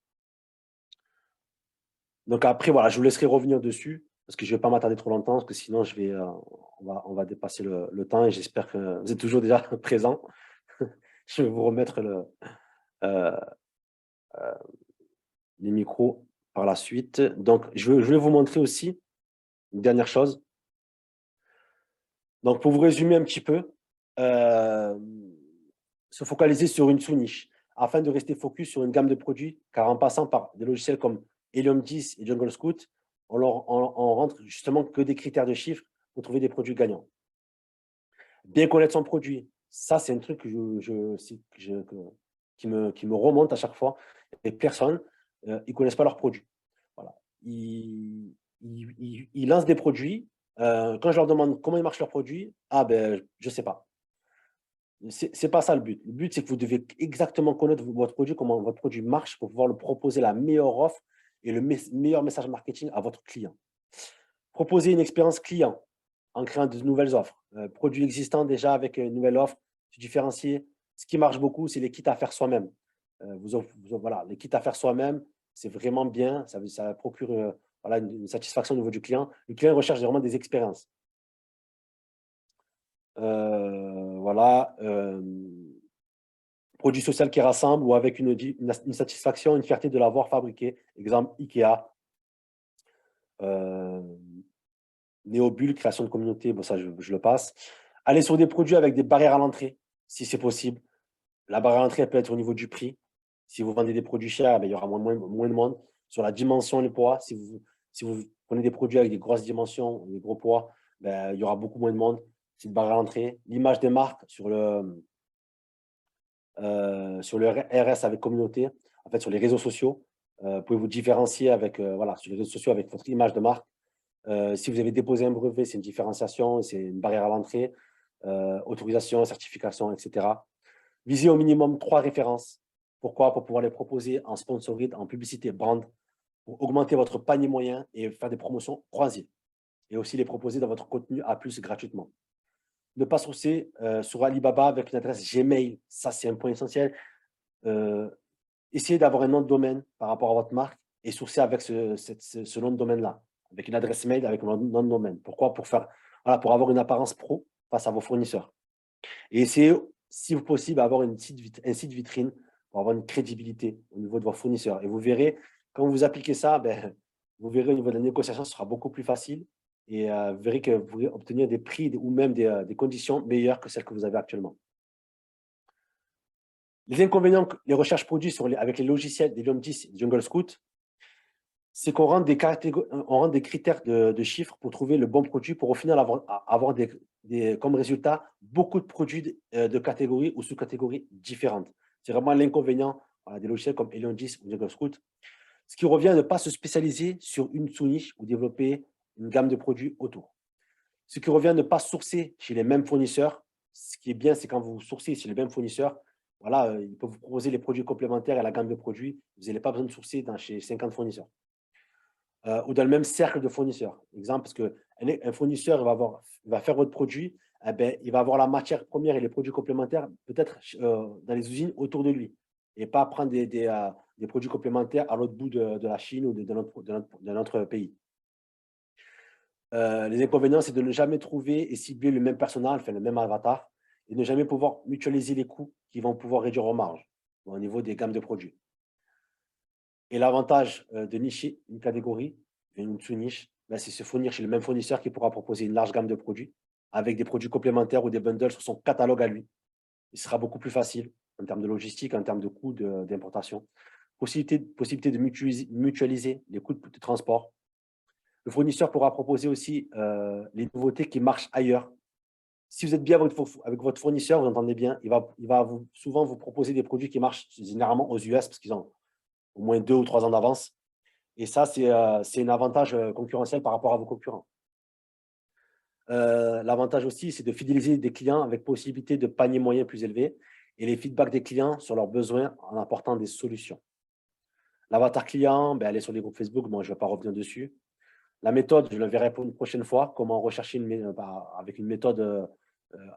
Donc après, voilà, je vous laisserai revenir dessus parce que je ne vais pas m'attarder trop longtemps parce que sinon, on va dépasser le temps et j'espère que vous êtes toujours déjà présents. Je vais vous remettre les micros par la suite. Donc, je vais vous montrer aussi une dernière chose. Donc, pour vous résumer un petit peu, se focaliser sur une sous-niche afin de rester focus sur une gamme de produits, car en passant par des logiciels comme Helium 10 et Jungle Scout, on rentre justement que des critères de chiffres pour trouver des produits gagnants. Bien connaître son produit, ça c'est un truc qui me remonte à chaque fois. Les personnes, ils ne connaissent pas leurs produits. Voilà. Ils lancent des produits. Quand je leur demande comment ils marchent leurs produits, je ne sais pas. C'est pas ça le but. Le but, c'est que vous devez exactement connaître votre produit, comment votre produit marche pour pouvoir le proposer la meilleure offre et le meilleur message marketing à votre client. Proposer une expérience client en créant de nouvelles offres. Produits existants déjà avec une nouvelle offre, se différencier. Ce qui marche beaucoup, c'est les kits à faire soi-même. Voilà, les kits à faire soi-même, c'est vraiment bien. Ça procure voilà, une satisfaction au niveau du client. Le client recherche vraiment des expériences. Voilà, produit social qui rassemble ou avec une satisfaction, une fierté de l'avoir fabriqué. Exemple, Ikea. Néobulle, création de communauté, bon, ça, je le passe. Aller sur des produits avec des barrières à l'entrée, si c'est possible. La barrière à l'entrée, elle peut être au niveau du prix. Si vous vendez des produits chers, ben, il y aura moins de monde. Sur la dimension et le poids, si vous prenez des produits avec des grosses dimensions, des gros poids, ben, il y aura beaucoup moins de monde. C'est une barrière à l'entrée. L'image des marques sur le RS avec communauté, en fait, sur les réseaux sociaux, vous pouvez vous différencier avec, voilà, sur les réseaux sociaux avec votre image de marque. Si vous avez déposé un brevet, c'est une différenciation, c'est une barrière à l'entrée, autorisation, certification, etc. Visez au minimum 3 références. Pourquoi? Pour pouvoir les proposer en sponsoring, en publicité brand, pour augmenter votre panier moyen et faire des promotions croisées. Et aussi les proposer dans votre contenu A+ gratuitement. Ne pas sourcer sur Alibaba avec une adresse Gmail, ça c'est un point essentiel. Essayez d'avoir un nom de domaine par rapport à votre marque et sourcer avec ce nom de domaine-là, avec une adresse mail, avec un nom de domaine. Pourquoi? Voilà, pour avoir une apparence pro face à vos fournisseurs. Et essayez, si vous possible, d'avoir un site vitrine pour avoir une crédibilité au niveau de vos fournisseurs. Et vous verrez, quand vous appliquez ça, ben, vous verrez au niveau de la négociation, ce sera beaucoup plus facile. Et vous verrez que vous pourrez obtenir des prix ou même des conditions meilleures que celles que vous avez actuellement. Les inconvénients, les recherches produits avec les logiciels d'Helium 10 et Jungle Scout, c'est qu'on rend des critères de chiffres pour trouver le bon produit, pour au final avoir comme résultat beaucoup de produits de catégories ou sous-catégories différentes. C'est vraiment l'inconvénient des logiciels comme Helium 10 ou Jungle Scout. Ce qui revient à ne pas se spécialiser sur une sous-niche ou développer une gamme de produits autour. Ce qui revient à ne pas sourcer chez les mêmes fournisseurs. Ce qui est bien, c'est quand vous sourcez chez les mêmes fournisseurs, voilà, ils peuvent vous proposer les produits complémentaires à la gamme de produits. Vous n'avez pas besoin de sourcer chez 50 fournisseurs. Ou dans le même cercle de fournisseurs. Exemple, parce qu'un fournisseur va faire votre produit, eh ben, il va avoir la matière première et les produits complémentaires peut-être dans les usines autour de lui et pas prendre des produits complémentaires à l'autre bout de la Chine ou de notre pays. Les inconvénients, c'est de ne jamais trouver et cibler le même personnel, enfin le même avatar, et ne jamais pouvoir mutualiser les coûts qui vont pouvoir réduire vos marges au niveau des gammes de produits. Et l'avantage de nicher une catégorie, une sous-niche, ben, c'est se fournir chez le même fournisseur qui pourra proposer une large gamme de produits avec des produits complémentaires ou des bundles sur son catalogue à lui. Il sera beaucoup plus facile en termes de logistique, en termes de coûts d'importation. Possibilité de mutualiser les coûts de transport. Le fournisseur pourra proposer aussi les nouveautés qui marchent ailleurs. Si vous êtes bien avec votre fournisseur, vous entendez bien, il va souvent vous proposer des produits qui marchent généralement aux US parce qu'ils ont au moins 2 ou 3 ans d'avance. Et ça, c'est un avantage concurrentiel par rapport à vos concurrents. L'avantage aussi, c'est de fidéliser des clients avec possibilité de panier moyen plus élevé et les feedbacks des clients sur leurs besoins en apportant des solutions. L'avatar client, ben, elle est sur les groupes Facebook, moi je ne vais pas revenir dessus. La méthode, je le verrai pour une prochaine fois, comment rechercher avec une méthode,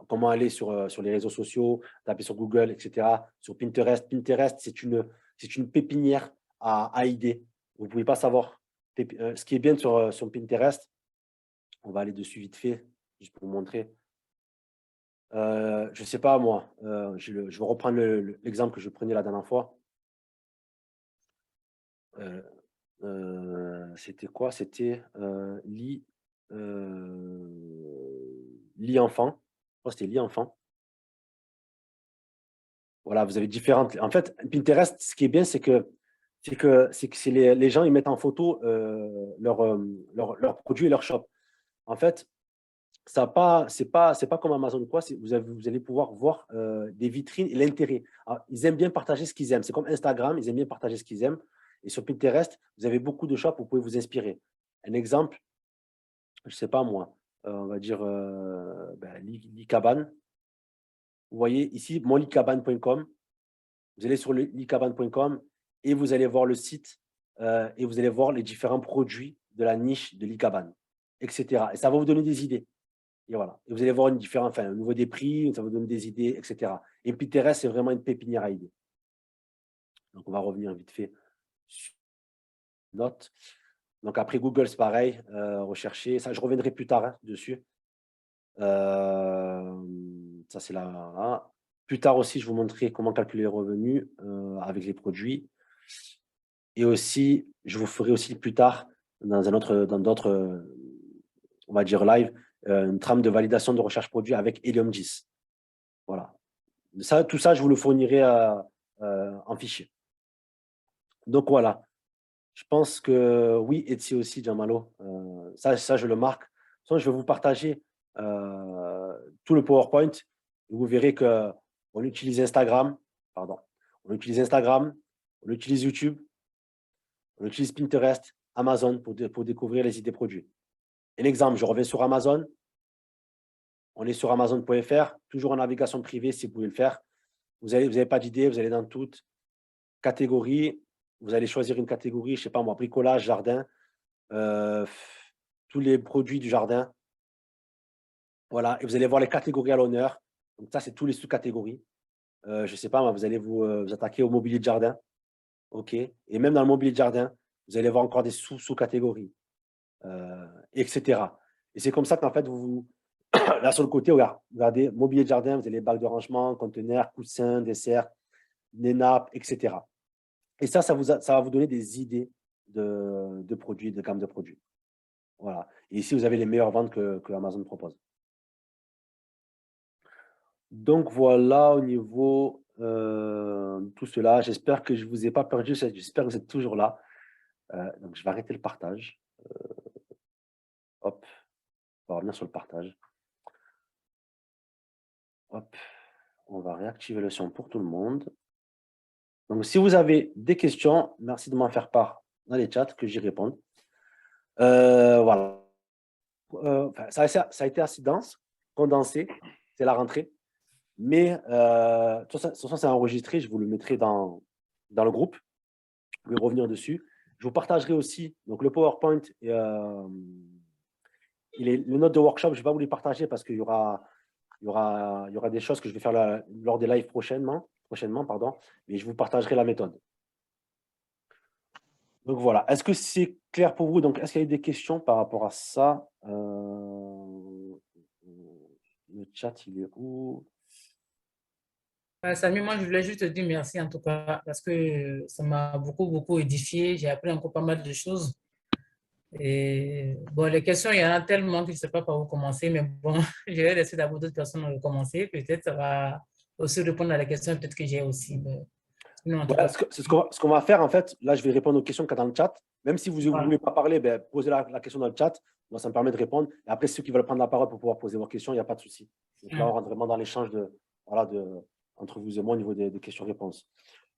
comment aller sur les réseaux sociaux, taper sur Google, etc. Sur Pinterest. Pinterest, c'est une pépinière à idées. Vous ne pouvez pas savoir. Ce qui est bien sur Pinterest, on va aller dessus vite fait, juste pour vous montrer. Je ne sais pas, moi, je vais reprendre l'exemple que je prenais la dernière fois. C'était quoi? C'était lit enfant. Je crois que c'était lit enfant. Voilà, vous avez différentes. En fait, Pinterest, ce qui est bien, c'est que les gens ils mettent en photo leurs produits et leur shop. En fait, c'est pas comme Amazon ou quoi. Vous allez pouvoir voir des vitrines et l'intérêt. Ils aiment bien partager ce qu'ils aiment. C'est comme Instagram, ils aiment bien partager ce qu'ils aiment. Et sur Pinterest, vous avez beaucoup de shops où vous pouvez vous inspirer. Un exemple, je ne sais pas moi, on va dire Licabane. Vous voyez ici, monlicabane.com. Vous allez sur licabane.com et vous allez voir le site et vous allez voir les différents produits de la niche de Licabane, etc. Et ça va vous donner des idées. Et voilà. Et vous allez voir au niveau des prix, ça va vous donner des idées, etc. Et Pinterest, c'est vraiment une pépinière à idées. Donc, on va revenir vite fait sur notes. Donc, après Google, c'est pareil. Rechercher. Ça, je reviendrai plus tard dessus. Ça, c'est là. Plus tard aussi, je vous montrerai comment calculer les revenus avec les produits. Et aussi, je vous ferai aussi plus tard, dans d'autres, on va dire live, une trame de validation de recherche produit avec Helium 10. Voilà. Tout ça, je vous le fournirai en fichier. Donc, voilà. Je pense que oui, Etsy aussi, Gianmalo. Ça, je le marque. De toute façon, je vais vous partager tout le PowerPoint. Et vous verrez qu'on utilise Instagram. Pardon. On utilise Instagram, on utilise YouTube, on utilise Pinterest, Amazon pour découvrir les idées produits. Un exemple, je reviens sur Amazon. On est sur Amazon.fr, toujours en navigation privée si vous pouvez le faire. Vous n'avez pas d'idée, vous allez dans toute catégorie. Vous allez choisir une catégorie, je ne sais pas moi, bricolage, jardin, tous les produits du jardin. Voilà, et vous allez voir les catégories à l'honneur. Donc ça, c'est tous les sous-catégories. Je ne sais pas moi, vous allez vous attaquer au mobilier de jardin. OK. Et même dans le mobilier de jardin, vous allez voir encore des sous-catégories, etc. Et c'est comme ça qu'en fait, là sur le côté, regardez, mobilier de jardin, vous avez les bacs de rangement, conteneurs, coussins, desserts, des nappes, etc. Et ça va vous donner des idées de produits, de gamme de produits. Voilà. Et ici, vous avez les meilleures ventes que Amazon propose. Donc, voilà au niveau tout cela. J'espère que je ne vous ai pas perdu. J'espère que vous êtes toujours là. Donc, je vais arrêter le partage. Hop, on va revenir sur le partage. Hop, on va réactiver le son pour tout le monde. Donc, si vous avez des questions, merci de m'en faire part dans les chats que j'y réponde. Voilà. Ça a été assez dense, condensé, c'est la rentrée. Mais de toute façon, c'est enregistré, je vous le mettrai dans le groupe. Vous pouvez revenir dessus. Je vous partagerai aussi donc, le PowerPoint et les notes de workshop. Je ne vais pas vous les partager parce qu'il y aura des choses que je vais faire lors des lives prochainement, mais je vous partagerai la méthode. Donc voilà, est-ce que c'est clair pour vous? Donc, est-ce qu'il y a des questions par rapport à ça? Le chat, il est où? Samy, moi, je voulais juste te dire merci en tout cas parce que ça m'a beaucoup édifié. J'ai appris encore pas mal de choses. Et bon, les questions, il y en a tellement que je ne sais pas par où commencer, mais bon, je vais laisser d'abord d'autres personnes commencer. Peut-être ça va aussi répondre à la question peut-être que j'ai aussi. Mais non, en tout cas, Ce qu'on va faire, en fait, là, je vais répondre aux questions qu'il y a dans le chat. Même si vous ne voilà. voulez pas parler, ben, posez la question dans le chat. Moi, ça me permet de répondre. Et après, ceux qui veulent prendre la parole pour pouvoir poser vos questions, il n'y a pas de souci. Donc là, on rentre vraiment dans l'échange entre vous et moi au niveau des questions-réponses.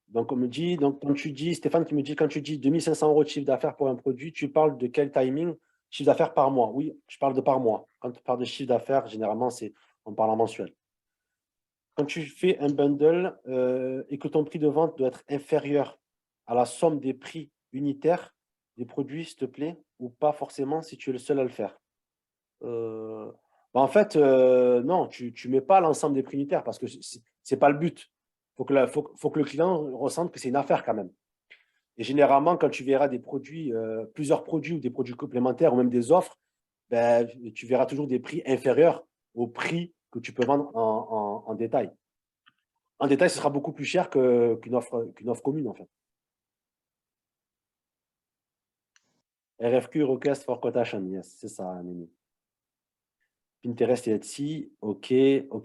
Donc, quand tu dis, Stéphane qui me dit, quand tu dis 2500 € de chiffre d'affaires pour un produit, tu parles de quel timing? Chiffre d'affaires par mois. Oui, je parle de par mois. Quand tu parles de chiffre d'affaires, généralement, on parle en mensuel. Quand tu fais un bundle et que ton prix de vente doit être inférieur à la somme des prix unitaires des produits, s'il te plaît, ou pas forcément si tu es le seul à le faire. En fait, non, tu ne mets pas l'ensemble des prix unitaires parce que ce n'est pas le but. Faut que le client ressente que c'est une affaire quand même. Et généralement, quand tu verras des produits, plusieurs produits ou des produits complémentaires ou même des offres, ben, tu verras toujours des prix inférieurs au prix que tu peux vendre en détail. En détail, ce sera beaucoup plus cher qu'une offre commune, en fait. RFQ, Request for Quotation, yes, c'est ça, Mimi. Pinterest et Etsy, ok,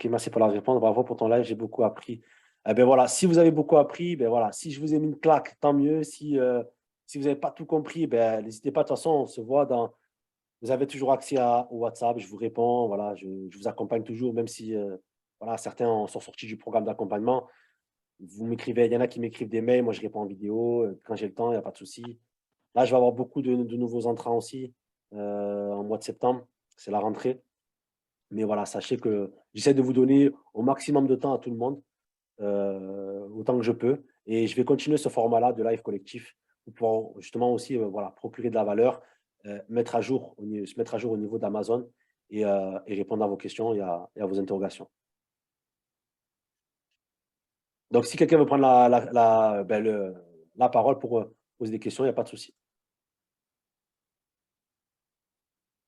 merci pour la réponse, bravo pour ton live, j'ai beaucoup appris. Eh ben voilà, si vous avez beaucoup appris, ben voilà, si je vous ai mis une claque, tant mieux. Si vous n'avez pas tout compris, ben n'hésitez pas, de toute façon, on se voit vous avez toujours accès au WhatsApp, je vous réponds, voilà, je vous accompagne toujours, même si voilà, certains sont sortis du programme d'accompagnement. Vous m'écrivez, il y en a qui m'écrivent des mails, moi je réponds en vidéo, quand j'ai le temps, il n'y a pas de souci. Là, je vais avoir beaucoup de nouveaux entrants aussi en mois de septembre, c'est la rentrée. Mais voilà, sachez que j'essaie de vous donner au maximum de temps à tout le monde, autant que je peux. Et je vais continuer ce format-là de live collectif pour pouvoir justement aussi voilà, procurer de la valeur, se mettre à jour au niveau d'Amazon et répondre à vos questions et à vos interrogations. Donc, si quelqu'un veut prendre la parole pour poser des questions, il n'y a pas de souci.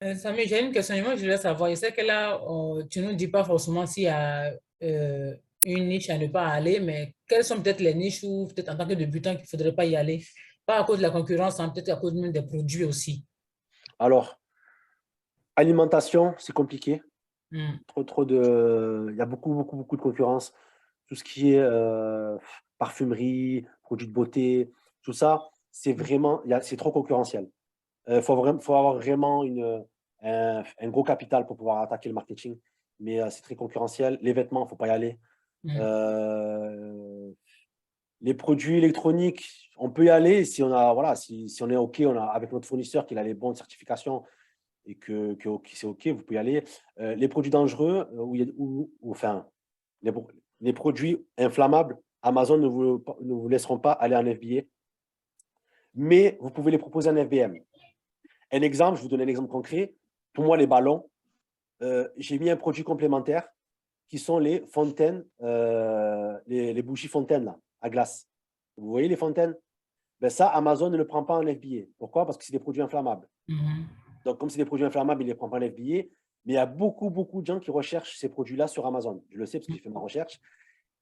Samy, j'ai une question. Moi, je voulais savoir, je sais que là, tu ne nous dis pas forcément s'il y a une niche à ne pas aller, mais quelles sont peut-être les niches où, peut-être en tant que débutant, qu'il ne faudrait pas y aller? Pas à cause de la concurrence, hein, peut-être à cause même des produits aussi. Alors, alimentation, c'est compliqué. Hmm. Il y a beaucoup de concurrence. tout ce qui est parfumerie, produits de beauté, tout ça, c'est vraiment, c'est trop concurrentiel. Faut avoir vraiment un gros capital pour pouvoir attaquer le marketing, mais c'est très concurrentiel. Les vêtements, il ne faut pas y aller. Les produits électroniques, on peut y aller si on a, voilà, si on est OK, on a, avec notre fournisseur qu'il a les bonnes certifications et que c'est OK, vous pouvez y aller. Les produits dangereux, enfin, les produits inflammables, Amazon ne vous laisseront pas aller en FBA, mais vous pouvez les proposer en FBM. Un exemple, je vous donne un exemple concret. Pour moi, les ballons, j'ai mis un produit complémentaire qui sont les fontaines, les bougies fontaines là, à glace. Vous voyez les fontaines? Ben ça, Amazon ne le prend pas en FBA. Pourquoi? Parce que c'est des produits inflammables. Donc, comme c'est des produits inflammables, il ne les prend pas en FBA. Mais il y a beaucoup, beaucoup de gens qui recherchent ces produits-là sur Amazon. Je le sais parce que j'ai fait ma recherche.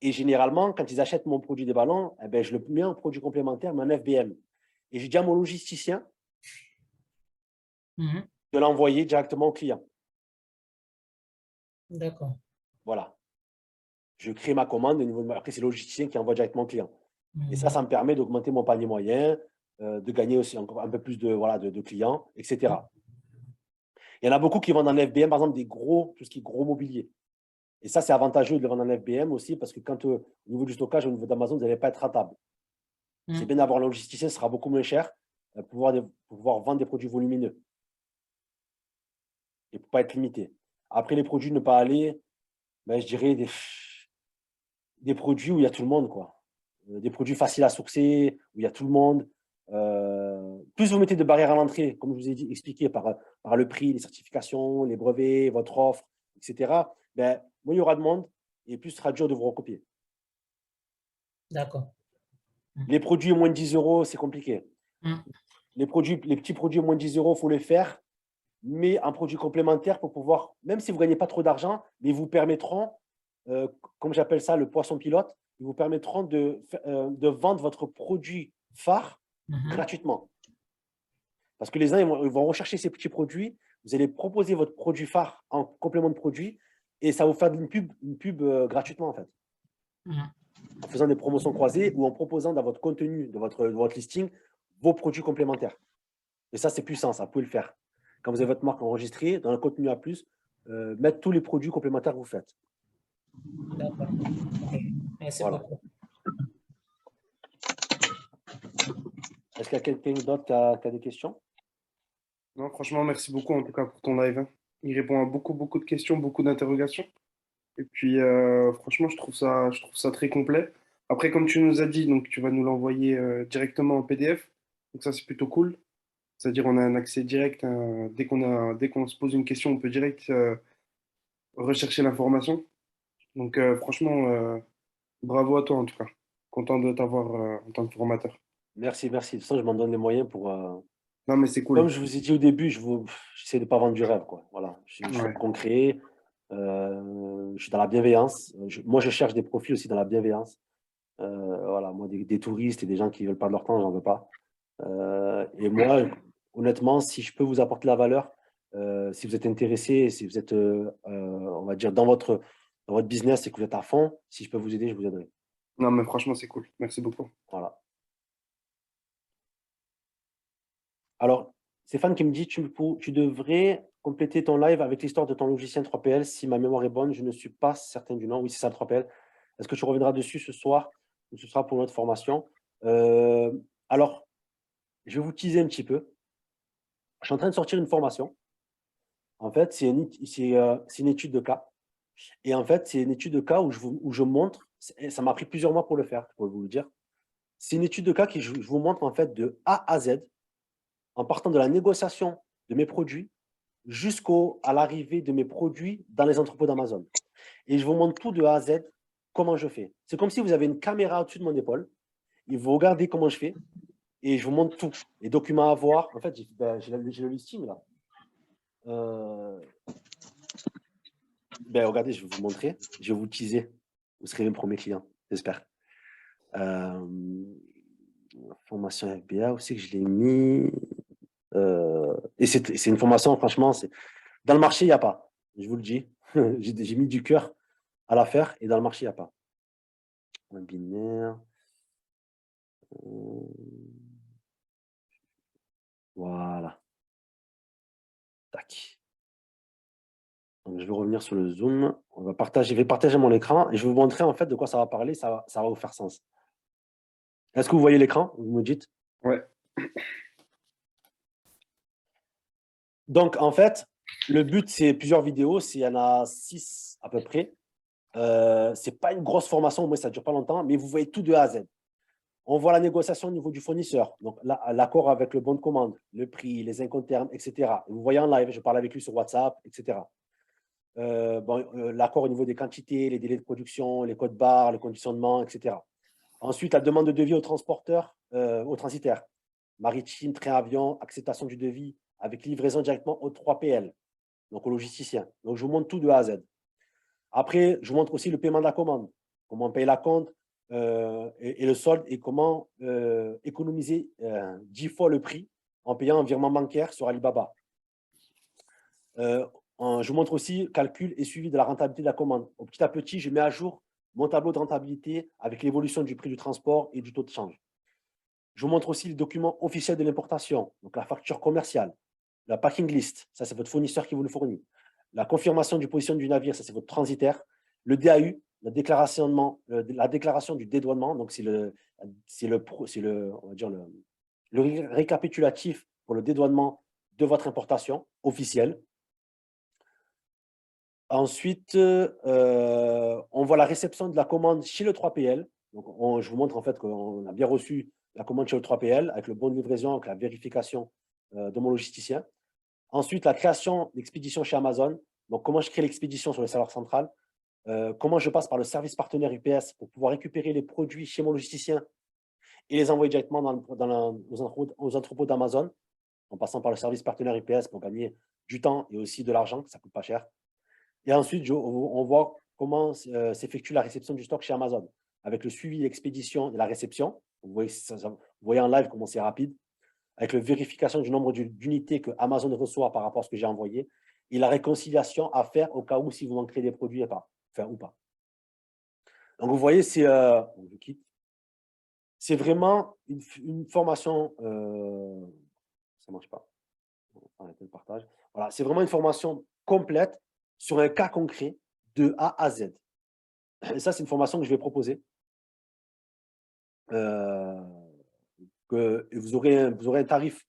Et généralement, quand ils achètent mon produit des ballons, eh ben, je le mets en produit complémentaire, mais en FBM. Et j'ai dit à mon logisticien de l'envoyer directement au client. D'accord. Voilà. Je crée ma commande au niveau de... Après, c'est le logisticien qui envoie directement au client. Et ça me permet d'augmenter mon panier moyen, de gagner aussi encore un peu plus de, voilà, de clients, etc. Il y en a beaucoup qui vendent en FBM, par exemple, tout ce qui est gros mobilier. Et ça, c'est avantageux de le vendre en FBM aussi, parce que quand au niveau du stockage, au niveau d'Amazon, vous n'allez pas être rentable. C'est bien d'avoir un logisticien, ce sera beaucoup moins cher pour pouvoir vendre des produits volumineux et pour ne pas être limité. Après, les produits ne pas aller, ben, je dirais des produits où il y a tout le monde, quoi. Des produits faciles à sourcer, où il y a tout le monde. Plus vous mettez de barrières à l'entrée, comme je vous ai expliqué, par le prix, les certifications, les brevets, votre offre, etc., ben, moins il y aura de monde et plus ce sera dur de vous recopier. D'accord. Les produits moins de 10 €, c'est compliqué. Les petits produits moins de 10 €, il faut les faire, mais un produit complémentaire pour pouvoir, même si vous ne gagnez pas trop d'argent, mais ils vous permettront, comme j'appelle ça, le poisson pilote, ils vous permettront de vendre votre produit phare gratuitement. Parce que les uns, ils vont rechercher ces petits produits, vous allez proposer votre produit phare en complément de produit et ça va vous faire une pub gratuitement, en fait. En faisant des promotions croisées ou en proposant dans votre contenu, de votre listing, vos produits complémentaires. Et ça, c'est puissant, ça, vous pouvez le faire. Quand vous avez votre marque enregistrée, dans le contenu A+, mettre tous les produits complémentaires que vous faites. D'accord. Okay. Merci beaucoup. Est-ce qu'il y a quelqu'un d'autre qui a des questions? Non, franchement, merci beaucoup en tout cas pour ton live, hein. Il répond à beaucoup, beaucoup de questions, beaucoup d'interrogations. Et puis, franchement, je trouve ça très complet. Après, comme tu nous as dit, donc tu vas nous l'envoyer directement en PDF. Donc ça, c'est plutôt cool. C'est-à-dire, on a un accès direct. Dès qu'on se pose une question, on peut direct rechercher l'information. Donc, franchement, bravo à toi en tout cas. Content de t'avoir en tant que formateur. Merci, merci. De toute façon, je m'en donne les moyens pour... Non, mais c'est cool. Comme je vous ai dit au début, j'essaie de ne pas vendre du rêve, quoi. Voilà. Je suis Ouais. concret. Je suis dans la bienveillance. Moi, je cherche des profils aussi dans la bienveillance. Voilà, moi, des touristes et des gens qui ne veulent pas de leur temps, j'en veux pas. Et moi, honnêtement, si je peux vous apporter la valeur, si vous êtes intéressé, si vous êtes, on va dire, dans votre business et que vous êtes à fond, si je peux vous aider, je vous aiderai. Non, mais franchement, c'est cool. Merci beaucoup. Voilà. Alors, Stéphane qui me dit, tu devrais compléter ton live avec l'histoire de ton logiciel 3PL. Si ma mémoire est bonne, je ne suis pas certain du nom. Oui, c'est ça le 3PL. Est-ce que tu reviendras dessus ce soir ou ce sera pour notre formation? Alors, je vais vous teaser un petit peu. Je suis en train de sortir une formation. En fait, c'est une étude de cas. Et en fait, c'est une étude de cas où je montre, ça m'a pris plusieurs mois pour le faire, pour vous le dire. C'est une étude de cas je vous montre en fait de A à Z, en partant de la négociation de mes produits jusqu'à l'arrivée de mes produits dans les entrepôts d'Amazon. Et je vous montre tout de A à Z, comment je fais. C'est comme si vous avez une caméra au-dessus de mon épaule et vous regardez comment je fais et je vous montre tout. Les documents à voir. En fait, j'ai le listing là. Regardez, je vais vous montrer. Je vais vous teaser. Vous serez mes premiers clients, j'espère. Formation FBA aussi que je l'ai mis. Et c'est une formation, franchement, dans le marché, il n'y a pas. Je vous le dis. J'ai mis du cœur à la faire et dans le marché, il n'y a pas. point binaire. Voilà. Tac. Donc, je vais revenir sur le Zoom. Je vais partager mon écran et je vais vous montrer en fait de quoi ça va parler. Ça va vous faire sens. Est-ce que vous voyez l'écran? Vous me dites? Ouais. Donc, en fait, le but, c'est plusieurs vidéos. Il y en a 6 à peu près. Ce n'est pas une grosse formation, mais ça ne dure pas longtemps, mais vous voyez tout de A à Z. On voit la négociation au niveau du fournisseur, donc l'accord avec le bon de commande, le prix, les incoterms, etc. Vous voyez en live, je parle avec lui sur WhatsApp, etc. L'accord au niveau des quantités, les délais de production, les codes barres, le conditionnement, etc. Ensuite, la demande de devis au transporteur, au transitaire, maritime, train, avion, acceptation du devis avec livraison directement au 3PL, donc au logisticien. Donc, je vous montre tout de A à Z. Après, je vous montre aussi le paiement de la commande, comment on paye la compte et le solde et comment économiser 10 fois le prix en payant un virement bancaire sur Alibaba. Je vous montre aussi calcul et suivi de la rentabilité de la commande. Petit à petit, je mets à jour mon tableau de rentabilité avec l'évolution du prix du transport et du taux de change. Je vous montre aussi le document officiel de l'importation, donc la facture commerciale, la packing list, ça c'est votre fournisseur qui vous le fournit, la confirmation du position du navire, ça c'est votre transitaire, le DAU, la déclaration du dédouanement, donc c'est on va dire le récapitulatif pour le dédouanement de votre importation officielle. Ensuite, on voit la réception de la commande chez le 3PL. Donc, je vous montre en fait qu'on a bien reçu la commande chez le 3PL avec le bon de livraison, avec la vérification de mon logisticien. Ensuite, la création d'expédition chez Amazon. Donc, comment je crée l'expédition sur le serveur central. Comment je passe par le service partenaire UPS pour pouvoir récupérer les produits chez mon logisticien et les envoyer directement aux entrepôts d'Amazon en passant par le service partenaire UPS pour gagner du temps et aussi de l'argent, ça ne coûte pas cher. Et ensuite, on voit comment s'effectue la réception du stock chez Amazon avec le suivi d'expédition de la réception. Vous voyez en live comment c'est rapide, avec la vérification du nombre d'unités que Amazon reçoit par rapport à ce que j'ai envoyé et la réconciliation à faire au cas où si vous manquerez des produits ou pas. Donc, vous voyez, c'est vraiment une formation. Ça ne marche pas. On va arrêter le partage. Voilà, c'est vraiment une formation complète sur un cas concret de A à Z. Et ça, c'est une formation que je vais proposer. Vous aurez un tarif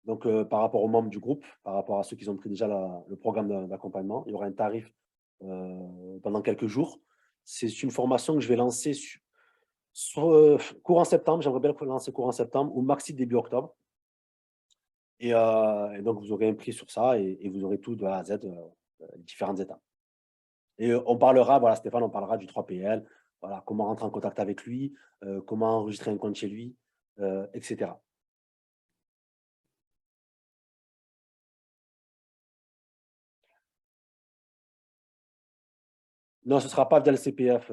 donc, par rapport aux membres du groupe, par rapport à ceux qui ont pris déjà le programme d'accompagnement. Il y aura un tarif pendant quelques jours. C'est une formation que je vais lancer courant septembre. J'aimerais bien le lancer courant septembre ou maxi début octobre. Et donc, vous aurez un prix sur ça et vous aurez tout de A à Z, différentes étapes. Et on parlera, voilà, Stéphane, on parlera du 3PL, voilà, comment rentrer en contact avec lui, comment enregistrer un compte chez lui, etc. Non, ce ne sera pas via le CPF,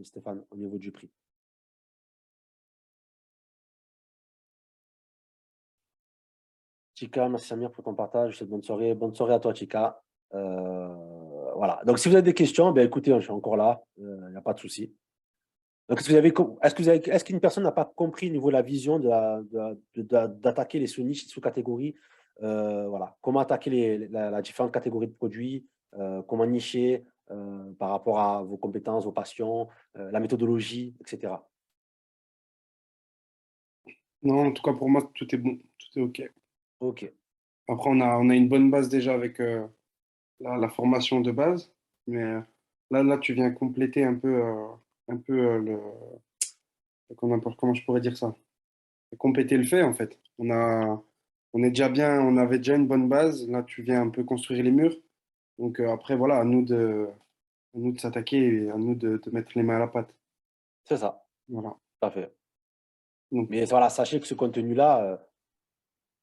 Stéphane, au niveau du prix. Chika, merci Samir pour ton partage. Je te souhaite bonne soirée. Bonne soirée à toi, Chika. Voilà. Donc, si vous avez des questions, ben, écoutez, je suis encore là. Il n'y a pas de souci. Donc, est-ce qu'une personne n'a pas compris au niveau de la vision d'attaquer les sous-niches, sous-catégories, voilà. Comment attaquer la différentes catégories de produits, comment nicher par rapport à vos compétences, vos passions, la méthodologie, etc. Non, en tout cas, pour moi, tout est bon. Tout est OK. OK. Après, on a une bonne base déjà avec la formation de base. Mais là, tu viens compléter un peu comment je pourrais dire ça? Compléter le fait, en fait. On est déjà bien, on avait déjà une bonne base. Là, tu viens un peu construire les murs. Donc après, voilà, à nous de s'attaquer et à nous de mettre les mains à la pâte. C'est ça, Voilà. tout à fait. Donc, Mais voilà, sachez que ce contenu-là,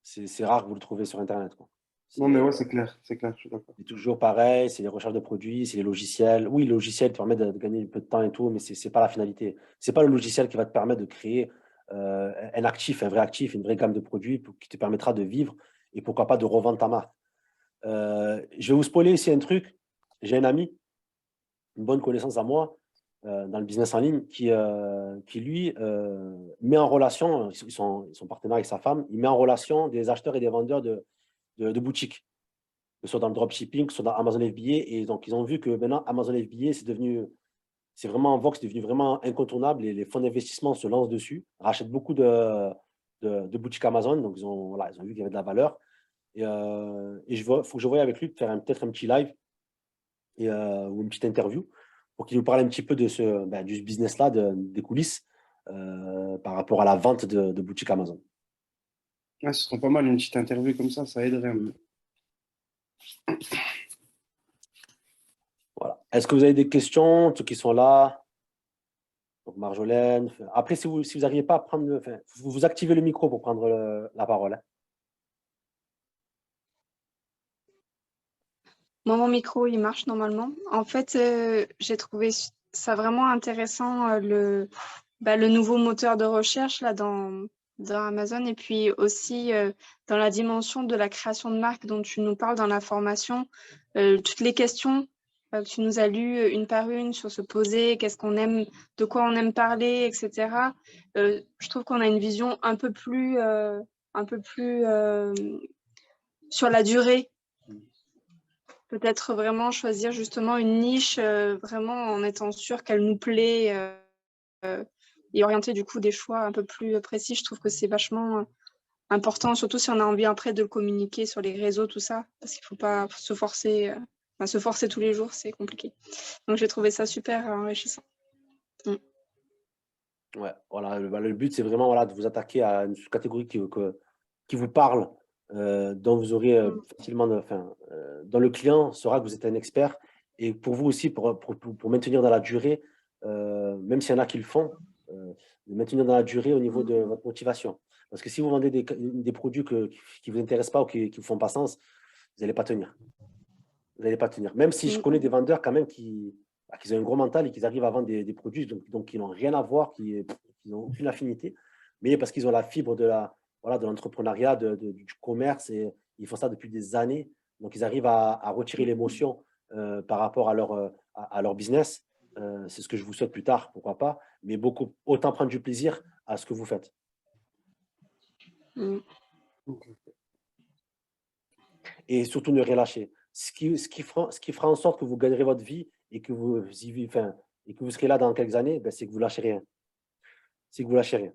c'est rare que vous le trouvez sur Internet, quoi. non, mais ouais, c'est clair, je suis d'accord. C'est toujours pareil, c'est les recherches de produits, c'est les logiciels. Oui, le logiciel te permet de gagner un peu de temps et tout, mais ce n'est pas la finalité. Ce n'est pas le logiciel qui va te permettre de créer un actif, un vrai actif, une vraie gamme de produits qui te permettra de vivre et pourquoi pas de revendre ta marque. Je vais vous spoiler ici un truc. J'ai un ami, une bonne connaissance à moi, dans le business en ligne qui lui, met en relation, ils sont partenaires avec sa femme, il met en relation des acheteurs et des vendeurs de boutiques, que ce soit dans le dropshipping, que ce soit dans Amazon FBA. Et donc, ils ont vu que maintenant, Amazon FBA, c'est vraiment en vogue, c'est devenu vraiment incontournable. Et les fonds d'investissement se lancent dessus, rachètent beaucoup de boutiques Amazon. Donc, ils ont vu qu'il y avait de la valeur. Et il faut que je voie avec lui, faire peut-être un petit live ou une petite interview pour qu'il nous parle un petit peu de du business-là, des coulisses par rapport à la vente de boutiques Amazon. Ouais, ce serait pas mal une petite interview comme ça aiderait un peu. Voilà. Est-ce que vous avez des questions, ceux qui sont là? Donc Marjolaine. Après, si vous n'arrivez pas à prendre, vous activez le micro pour prendre la parole. Hein. Moi, mon micro, il marche normalement. En fait, j'ai trouvé ça vraiment intéressant, le nouveau moteur de recherche là, dans Amazon, et puis aussi dans la dimension de la création de marque dont tu nous parles dans la formation. Toutes les questions que tu nous as lues une par une sur se poser, qu'est-ce qu'on aime, de quoi on aime parler, etc. Je trouve qu'on a une vision un peu plus sur la durée. Peut-être vraiment choisir justement une niche, vraiment en étant sûr qu'elle nous plaît et orienter du coup des choix un peu plus précis. Je trouve que c'est vachement important, surtout si on a envie après de le communiquer sur les réseaux, tout ça, parce qu'il ne faut pas se forcer, se forcer tous les jours, c'est compliqué. Donc j'ai trouvé ça super enrichissant. Ouais, voilà, le but, c'est vraiment de vous attaquer à une catégorie qui vous parle, dont vous aurez facilement, dont le client saura que vous êtes un expert. Et pour vous aussi, pour maintenir dans la durée, même s'il y en a qui le font, de maintenir dans la durée au niveau de votre motivation. Parce que si vous vendez des produits qui ne vous intéressent pas ou qui ne vous font pas sens, vous n'allez pas tenir. Vous n'allez pas tenir. Même si je connais des vendeurs quand même qui ont un gros mental et qui arrivent à vendre des produits donc qui n'ont rien à voir, qui n'ont aucune affinité, mais parce qu'ils ont la fibre de l'entrepreneuriat, du commerce, et ils font ça depuis des années. Donc, ils arrivent à retirer l'émotion par rapport à leur business. C'est ce que je vous souhaite plus tard, pourquoi pas, mais autant prendre du plaisir à ce que vous faites. Et surtout, ne rien lâcher. Ce qui fera en sorte que vous gagnerez votre vie et que vous serez là dans quelques années, c'est que vous ne lâchez rien. C'est que vous ne lâchez rien.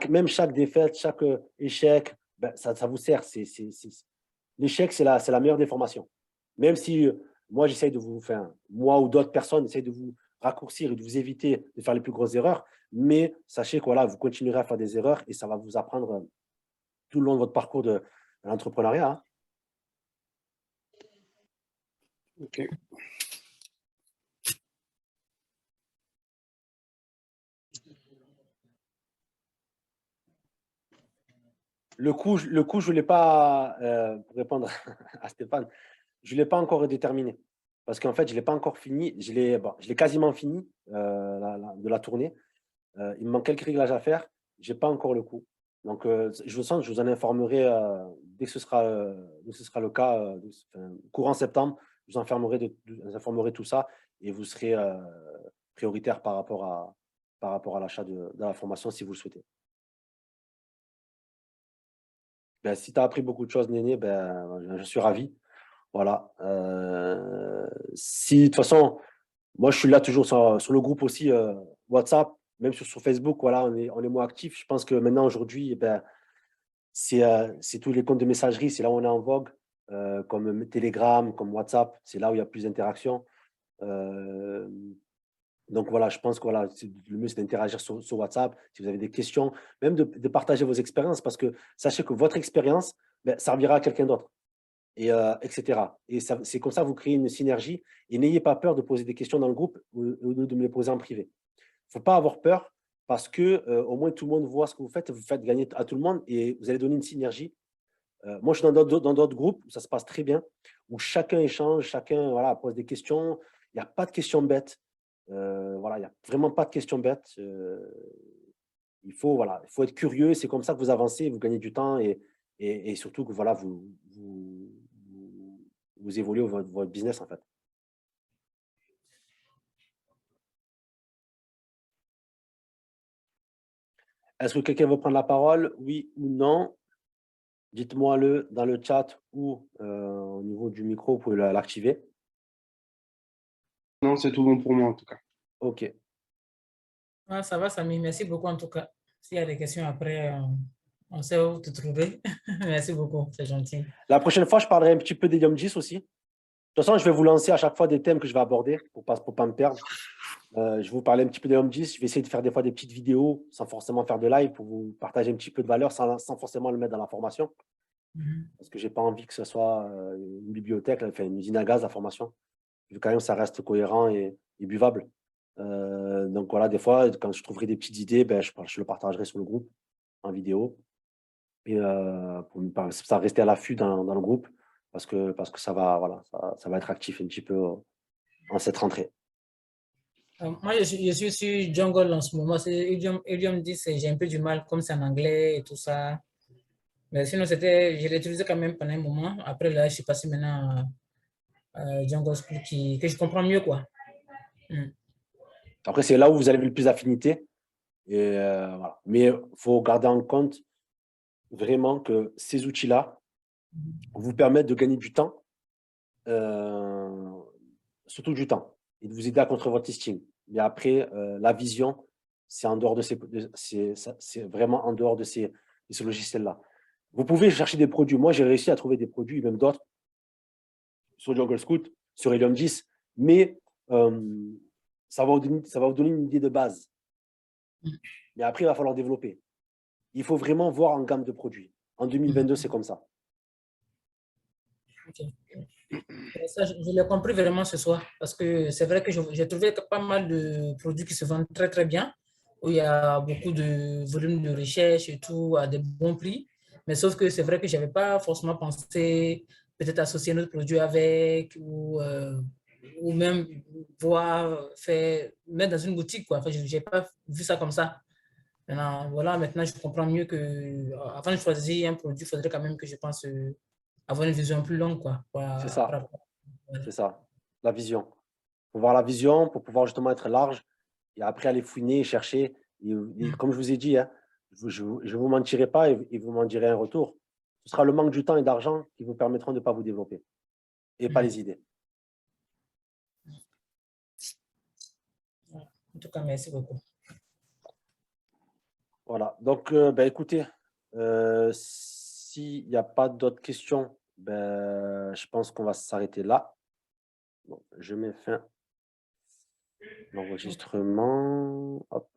Même chaque défaite, chaque échec, ça vous sert. L'échec, c'est la meilleure des formations. Même si moi, j'essaye de moi ou d'autres personnes essayent de vous raccourcir et de vous éviter de faire les plus grosses erreurs, mais sachez que vous continuerez à faire des erreurs et ça va vous apprendre tout le long de votre parcours de l'entrepreneuriat. Hein. Ok. Le coup, je ne voulais pas, pour répondre à Stéphane, je ne l'ai pas encore déterminé. Parce qu'en fait, je ne l'ai pas encore fini. Je l'ai quasiment fini de la tournée. Il me manque quelques réglages à faire. Je n'ai pas encore le coup. Donc, je vous en informerai dès que ce sera le cas, courant septembre. Je vous informerai tout ça et vous serez prioritaire par rapport à l'achat de la formation si vous le souhaitez. Si tu as appris beaucoup de choses, Néné, je suis ravi. Voilà. De toute façon, moi, je suis là toujours sur le groupe aussi WhatsApp, même sur Facebook. Voilà, on est moins actifs. Je pense que maintenant, aujourd'hui, c'est tous les comptes de messagerie. C'est là où on est en vogue, comme Telegram, comme WhatsApp. C'est là où il y a plus d'interaction. Donc, voilà, je pense que le mieux, c'est d'interagir sur WhatsApp. Si vous avez des questions, même de partager vos expériences, parce que sachez que votre expérience servira à quelqu'un d'autre. Etc. Et c'est comme ça que vous créez une synergie. Et n'ayez pas peur de poser des questions dans le groupe ou de me les poser en privé. Il ne faut pas avoir peur parce que au moins tout le monde voit ce que vous faites gagner à tout le monde et vous allez donner une synergie. Moi, je suis dans d'autres groupes où ça se passe très bien, où chacun échange, chacun pose des questions. Il n'y a pas de questions bêtes. Il n'y a vraiment pas de questions bêtes. Il faut être curieux. C'est comme ça que vous avancez, vous gagnez du temps et surtout que vous évoluez votre business en fait. Est-ce que quelqu'un veut prendre la parole? Oui ou non? Dites-moi-le dans le chat ou au niveau du micro, vous pouvez l'activer. Non, c'est tout bon pour moi en tout cas. OK. Ah, ça va, Samy. Merci beaucoup en tout cas. S'il y a des questions après, on sait où te trouver. Merci beaucoup, c'est gentil. La prochaine fois, je parlerai un petit peu d'Helium 10 aussi. De toute façon, je vais vous lancer à chaque fois des thèmes que je vais aborder pour pas me perdre. Je vais vous parler un petit peu d'Helium 10. Je vais essayer de faire des fois des petites vidéos sans forcément faire de live pour vous partager un petit peu de valeur sans forcément le mettre dans la formation. Parce que je n'ai pas envie que ce soit une bibliothèque, enfin, une usine à gaz, la formation. Je veux quand même que ça reste cohérent et buvable. Donc voilà, des fois, quand je trouverai des petites idées, ben, je le partagerai sur le groupe en vidéo. Et pour ça rester à l'affût dans le groupe parce que ça va, voilà, ça va être actif un petit peu en cette rentrée. Moi, je suis sur Jungle en ce moment. C'est Helium 10, j'ai un peu du mal, comme c'est en anglais et tout ça. Mais sinon, je l'ai utilisé quand même pendant un moment. Après, là, je suis passé maintenant à Jungle School que je comprends mieux, quoi. Après, c'est là où vous avez le plus d'affinité. Et voilà. Mais il faut garder en compte vraiment que ces outils-là vous permettent de gagner du temps, surtout du temps, et de vous aider à contrôler votre listing. Mais après, la vision, c'est en dehors de c'est vraiment en dehors de ces logiciels-là. Vous pouvez chercher des produits. Moi, j'ai réussi à trouver des produits, même d'autres, sur Jungle Scout, sur Helium 10, mais ça va vous donner une idée de base. Mais après, il va falloir développer. Il faut vraiment voir en gamme de produits. En 2022, c'est comme ça. Okay. Ça, je l'ai compris vraiment ce soir, parce que c'est vrai que j'ai trouvé pas mal de produits qui se vendent très, très bien, où il y a beaucoup de volume de recherche et tout, à des bons prix. Mais sauf que c'est vrai que je n'avais pas forcément pensé peut-être associer notre produit avec, ou même voir, mettre dans une boutique, quoi. Enfin, je n'ai pas vu ça comme ça. Maintenant, voilà, maintenant, je comprends mieux que avant de choisir un produit, il faudrait quand même que je pense avoir une vision plus longue, quoi. C'est ça. C'est ça, la vision. Il faut voir la vision pour pouvoir justement être large et après aller fouiner, chercher. Et comme je vous ai dit, hein, je ne vous mentirai pas et vous m'en direz un retour. Ce sera le manque du temps et d'argent qui vous permettront de ne pas vous développer et pas les idées. En tout cas, merci beaucoup. Voilà, donc écoutez, s'il n'y a pas d'autres questions, je pense qu'on va s'arrêter là. Bon, je mets fin à l'enregistrement. Hop.